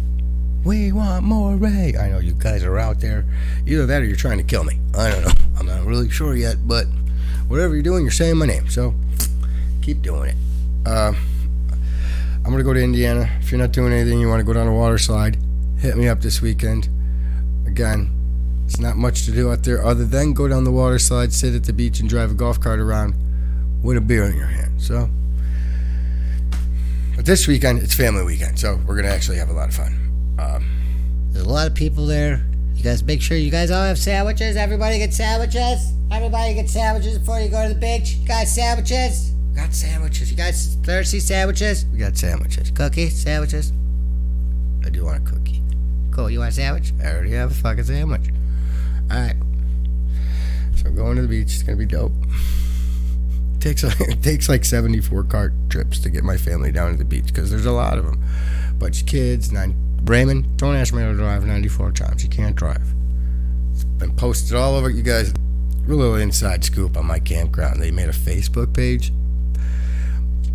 We want more Ray. I know you guys are out there. Either that or you're trying to kill me. I don't know. I'm not really sure yet, but whatever you're doing, you're saying my name. So keep doing it. I'm going to go to Indiana. If you're not doing anything, you want to go down a water slide, hit me up this weekend. Again, it's not much to do out there other than go down the water slide, sit at the beach, and drive a golf cart around with a beer in your hand. So, but this weekend, it's family weekend, so we're going to actually have a lot of fun. There's a lot of people there. You guys make sure you guys all have sandwiches. Everybody get sandwiches. Everybody get sandwiches before you go to the beach. You guys sandwiches? We got sandwiches. You guys thirsty sandwiches? We got sandwiches. Cookies? Sandwiches? I do want a cookie. Cool. You want a sandwich? I already have a fucking sandwich. Alright. So going to the beach. It's going to be dope. It takes like 74 cart trips to get my family down to the beach because there's a lot of them. Bunch of kids. Raymond, don't ask me to drive 94 times. You can't drive. It's been posted all over. You guys, a little inside scoop on my campground. They made a Facebook page.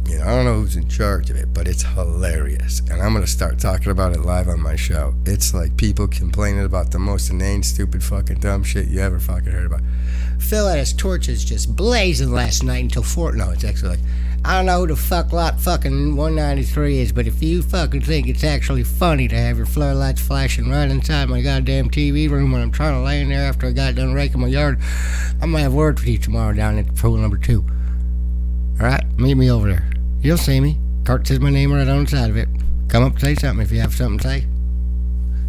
You know, I don't know who's in charge of it, but it's hilarious. And I'm going to start talking about it live on my show. It's like people complaining about the most inane, stupid, fucking dumb shit you ever fucking heard about. Phil had his torches just blazing last night until 4. No, it's actually like, I don't know who the fuck lot fucking 193 is, but if you fucking think it's actually funny to have your floodlights flashing right inside my goddamn TV room when I'm trying to lay in there after I got done raking my yard, I might have words with you tomorrow down at pool number 2. Alright? Meet me over there. You'll see me. Cart says my name right on the side of it. Come up and say something if you have something to say.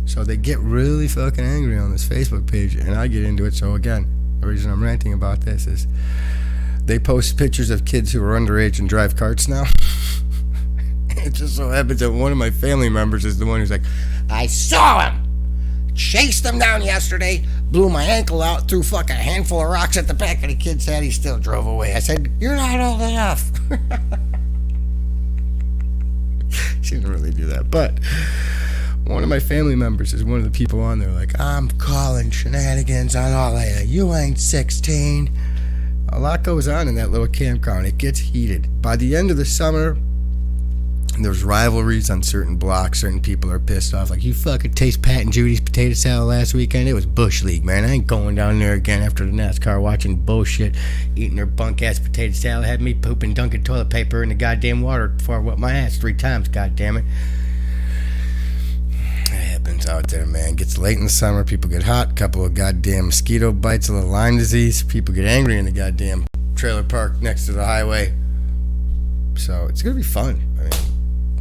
So they get really fucking angry on this Facebook page, and I get into it. So again, the reason I'm ranting about this is they post pictures of kids who are underage and drive carts now. It just so happens that one of my family members is the one who's like, I saw him! Chased him down yesterday, blew my ankle out, threw fucking a handful of rocks at the back of the kid's head, he still drove away. I said, you're not old enough. She didn't really do that, but one of my family members is one of the people on there like, I'm calling shenanigans on all of you. You ain't 16. A lot goes on in that little campground. It gets heated. By the end of the summer, there's rivalries on certain blocks. Certain people are pissed off. Like, you fucking taste Pat and Judy's potato salad last weekend? It was Bush League, man. I ain't going down there again after the NASCAR watching bullshit, eating their bunk-ass potato salad. Had me pooping Dunkin' toilet paper in the goddamn water before I wet my ass 3 times, goddammit. It happens out there, man. Gets late in the summer, people get hot, couple of goddamn mosquito bites, a little Lyme disease, people get angry in the goddamn trailer park next to the highway. So it's gonna be fun. I mean,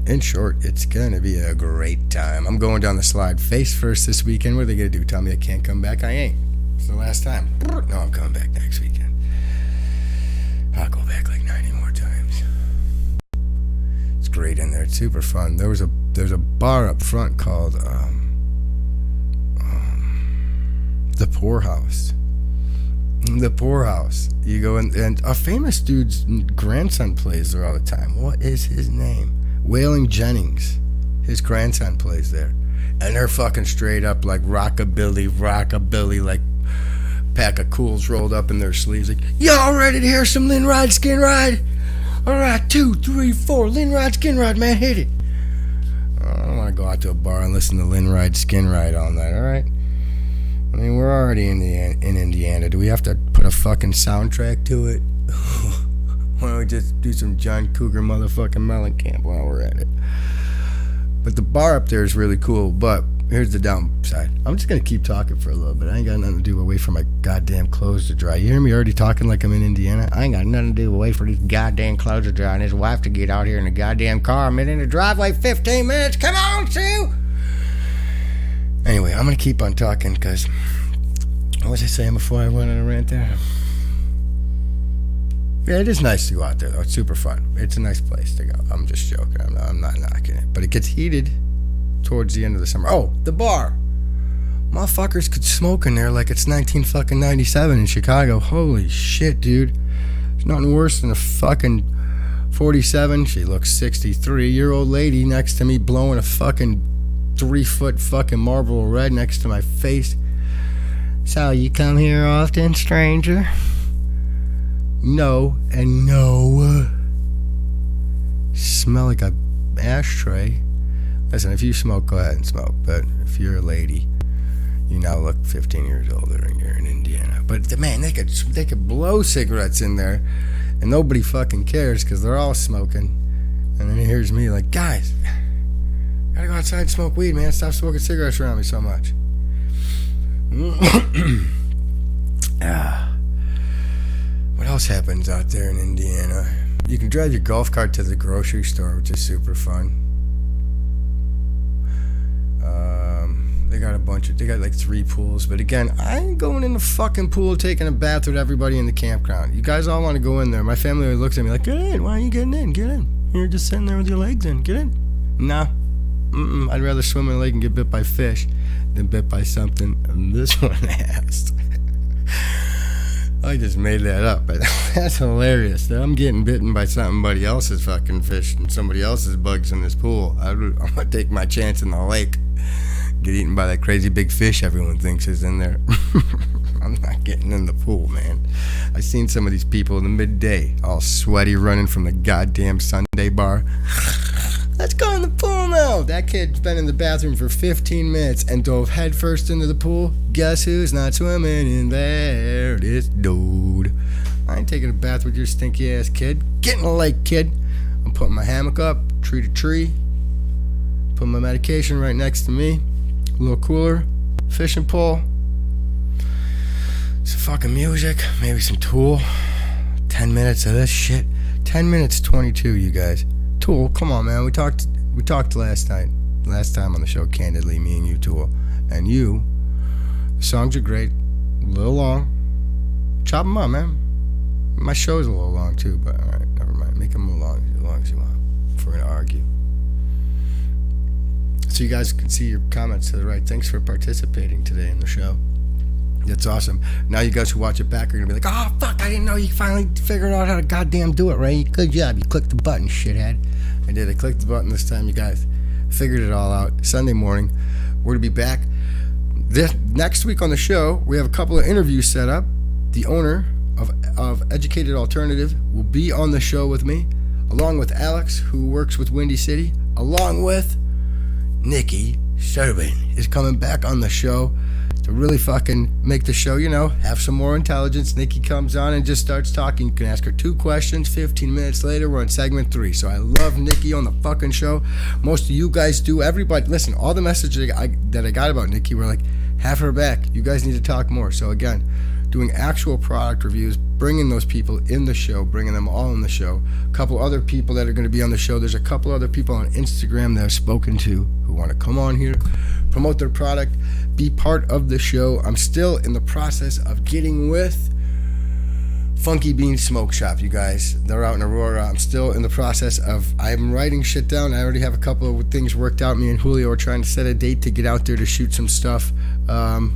in short, it's gonna be a great time. I'm going down the slide face first this weekend. What are they gonna do? Tell me I can't come back? I ain't. It's the last time. No, I'm coming back next weekend. I'll go back like 90 more times. It's great in there. It's super fun. There's a bar up front called The Poorhouse. The Poorhouse. You go in, and a famous dude's grandson plays there all the time. What is his name? Waylon Jennings, his grandson plays there. And they're fucking straight up like rockabilly, like pack of cools rolled up in their sleeves. Like, y'all ready to hear some Lynn Ride Skin Ride? All right, 2, 3, 4, Lynn Ride Skin Ride, man, hit it. I don't want to go out to a bar and listen to Lynn Ride Skin Ride all night, all right? I mean, we're already in Indiana. Do we have to put a fucking soundtrack to it? Why don't we just do some John Cougar motherfucking Mellencamp while we're at it? But the bar up there is really cool, but here's the downside. I'm just going to keep talking for a little bit. I ain't got nothing to do but wait for my goddamn clothes to dry. You hear me already talking like I'm in Indiana? I ain't got nothing to do but wait for these goddamn clothes to dry and his wife to get out here in the goddamn car. I'm in the driveway 15 minutes. Come on, Sue! Anyway, I'm going to keep on talking because... What was I saying before I went on a rant there? Yeah, it is nice to go out there, though. It's super fun. It's a nice place to go. I'm just joking. I'm not knocking it. But it gets heated towards the end of the summer. Oh, the bar. Motherfuckers could smoke in there like it's 1997 in Chicago. Holy shit, dude. There's nothing worse than a fucking 47, she looks 63-year-old lady next to me blowing a fucking 3-foot fucking Marlboro Red next to my face. So, you come here often, stranger? No, and no. Smell like a ashtray. Listen, if you smoke, go ahead and smoke. But if you're a lady, you now look 15 years older and you're in Indiana. But man, they could blow cigarettes in there, and nobody fucking cares because they're all smoking. And then here's me like, guys, gotta go outside and smoke weed, man. Stop smoking cigarettes around me so much. What else happens out there in Indiana? You can drive your golf cart to the grocery store, which is super fun. They got like 3 pools, but again, I ain't going in the fucking pool taking a bath with everybody in the campground. You guys all want to go in there. My family looks at me like, get in, why are you getting in? Get in. You're just sitting there with your legs in. Get in. Nah. I'd rather swim in a lake and get bit by fish than bit by something this one has. I just made that up, but that's hilarious. That I'm getting bitten by somebody else's fucking fish and somebody else's bugs in this pool. I'm gonna take my chance in the lake. Get eaten by that crazy big fish everyone thinks is in there. I'm not getting in the pool, man. I seen some of these people in the midday, all sweaty, running from the goddamn Sunday bar. Let's go in the pool now. That kid's been in the bathroom for 15 minutes and dove headfirst into the pool. Guess who's not swimming in there? This dude. I ain't taking a bath with your stinky ass kid. Get in the lake, kid. I'm putting my hammock up, tree to tree. Put my medication right next to me. A little cooler. Fishing pole. Some fucking music. Maybe some Tool. 10 minutes of this shit. 10 minutes 22, you guys. Tool, come on, man. We talked last time on the show, candidly, me and you, Tool. And you, the songs are great, a little long. Chop them up, man. My show's a little long, too, but all right, never mind. Make them as long as you want, if we're going to argue. So you guys can see your comments to the right. Thanks for participating today in the show. That's awesome. Now you guys who watch it back are going to be like, oh, fuck, I didn't know you finally figured out how to goddamn do it, Ray. Good job. You clicked the button, shithead. I did. I clicked the button this time, you guys. Figured it all out. Sunday morning. We're going to be back. Next week on the show, we have a couple of interviews set up. The owner of Educated Alternative will be on the show with me, along with Alex, who works with Windy City, along with Nikki Sherbin is coming back on the show to really fucking make the show, have some more intelligence. Nikki comes on and just starts talking. You can ask her 2 questions. 15 minutes later, we're on segment 3. So I love Nikki on the fucking show. Most of you guys do. Everybody, listen, all the messages that I got about Nikki were like, have her back. You guys need to talk more. So again, doing actual product reviews, bringing those people in the show, bringing them all in the show. A couple other people that are going to be on the show. There's a couple other people on Instagram that I've spoken to who want to come on here, promote their product, be part of the show. I'm still in the process of getting with Funky Bean Smoke Shop, you guys. They're out in Aurora. I'm still in the process of, I'm writing shit down. I already have a couple of things worked out. Me and Julio are trying to set a date to get out there to shoot some stuff on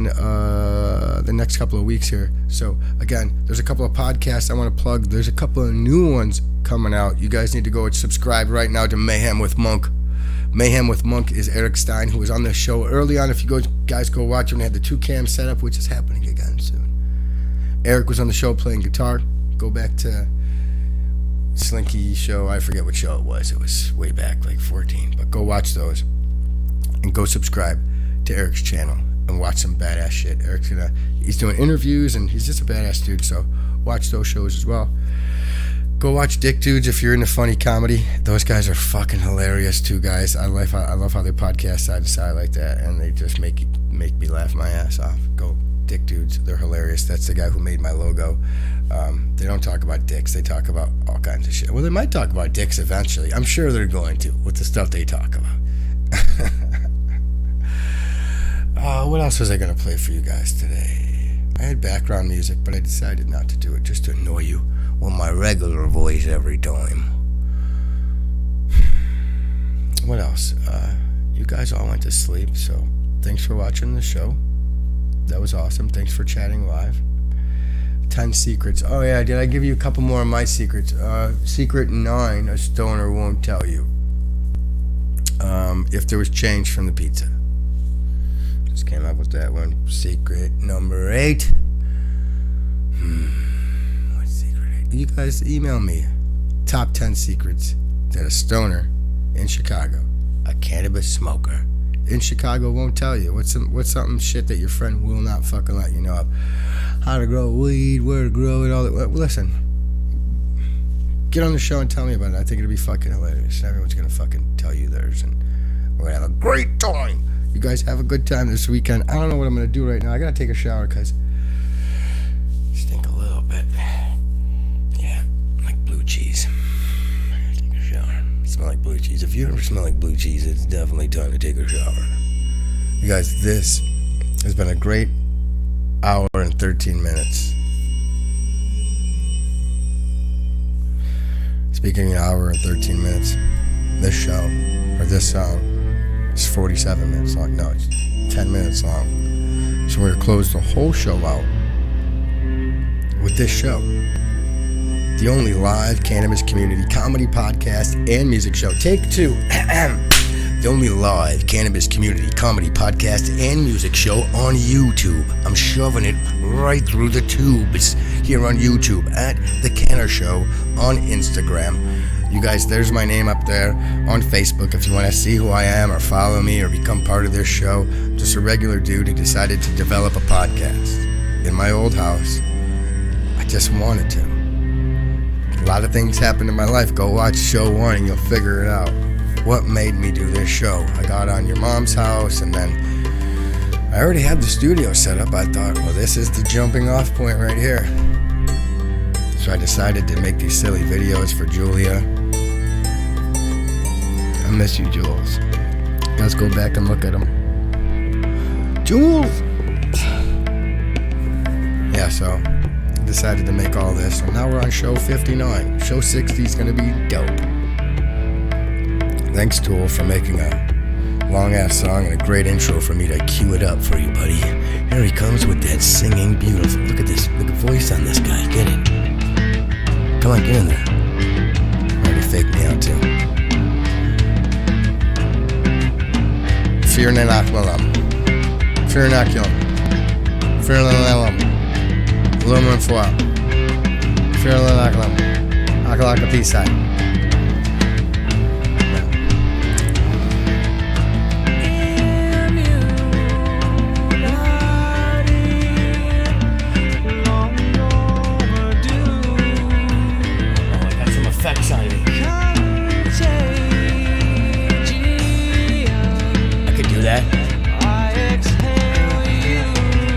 the the next couple of weeks here. So again, there's a couple of podcasts I want to plug. There's a couple of new ones coming out. You guys need to go and subscribe right now to Mayhem with Monk. Mayhem with Monk is Eric Stein, who was on the show early on. If you guys go watch him, they had the 2-cam setup, which is happening again soon. Eric was on the show playing guitar. Go back to Slinky show. I forget what show it was. It was way back, like 14. But go watch those and go subscribe to Eric's channel and watch some badass shit. He's doing interviews and he's just a badass dude. So watch those shows as well. Go watch Dick Dudes if you're into funny comedy. Those guys are fucking hilarious too, guys. I love how they podcast side to side like that, and they just make me laugh my ass off. Go Dick Dudes. They're hilarious. That's the guy who made my logo. They don't talk about dicks. They talk about all kinds of shit. Well, they might talk about dicks eventually. I'm sure they're going to with the stuff they talk about. What else was I going to play for you guys today? I had background music, but I decided not to do it just to annoy you with my regular voice every time. What else? You guys all went to sleep, so thanks for watching the show. That was awesome. Thanks for chatting live. 10 secrets. Oh yeah, did I give you a couple more of my secrets? Secret 9, a stoner won't tell you. If there was change from the pizza. Just came up with that one. Secret number 8. What's secret 8? You guys email me. Top 10 secrets that a stoner in Chicago, a cannabis smoker in Chicago won't tell you. What's something shit that your friend will not fucking let you know of? How to grow weed, where to grow it, all that. Well, listen, get on the show and tell me about it. I think it'll be fucking hilarious. Everyone's gonna fucking tell you theirs, and we're gonna have a great time. You guys have a good time this weekend. I don't know what I'm gonna do right now. I gotta take a shower because I stink a little bit. Yeah, like blue cheese. I gotta take a shower. I smell like blue cheese. If you ever smell like blue cheese, it's definitely time to take a shower. You guys, this has been a great hour and 13 minutes. Speaking of hour and 13 minutes, this show, or this song, is 47 minutes long. No, it's 10 minutes long. So we're going to close the whole show out with this show. The only live cannabis community comedy podcast and music show. Take 2. The only live cannabis community comedy podcast and music show on YouTube. I'm shoving it right through the tubes here on YouTube at The Canner Show on Instagram. You guys, there's my name up there on Facebook if you want to see who I am or follow me or become part of this show. I'm just a regular dude who decided to develop a podcast in my old house. I just wanted to. A lot of things happened in my life. Go watch show 1 and you'll figure it out. What made me do this show? I got on your mom's house, and then I already had the studio set up. I thought, well, this is the jumping off point right here. So I decided to make these silly videos for Julia. I miss you, Jules. Let's go back and look at them. Jules! Yeah, so I decided to make all this, and now we're on show 59. Show 60 is going to be dope. Thanks, Tool, for making a long-ass song and a great intro for me to cue it up for you, buddy. Here he comes with that singing beautiful. Look at this. Look at the voice on this guy. Get it. Come on, get in there. Already faked me out, too. Fear Nanaklalam. Fear Nakulum. Fear Lalalam. Lumen Foa. Fear Lalaklalam. Akalaka Pisai.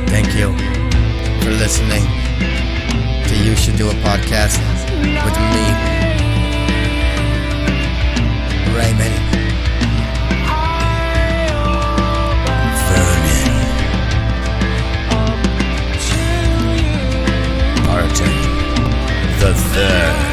Thank you for listening to You Should Do a Podcast with me, Raymond Vernon Martin the Third.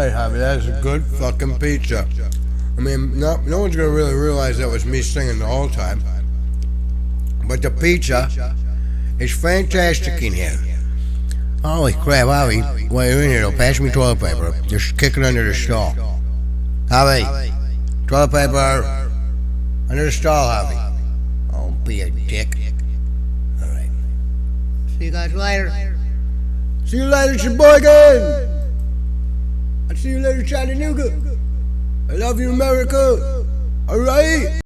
Right, Javi, that is a good fucking pizza. I mean, no one's gonna really realize that was me singing the whole time. But the pizza is fantastic in here. Holy crap, Javi, while you're in here, though, pass me toilet paper. Just kick it under the stall. Javi, toilet paper under the stall, Javi. Don't be a dick. Alright. See you guys later. See you later, Sheboygan! I'll see you later, Chattanooga. I love you, America. Alright?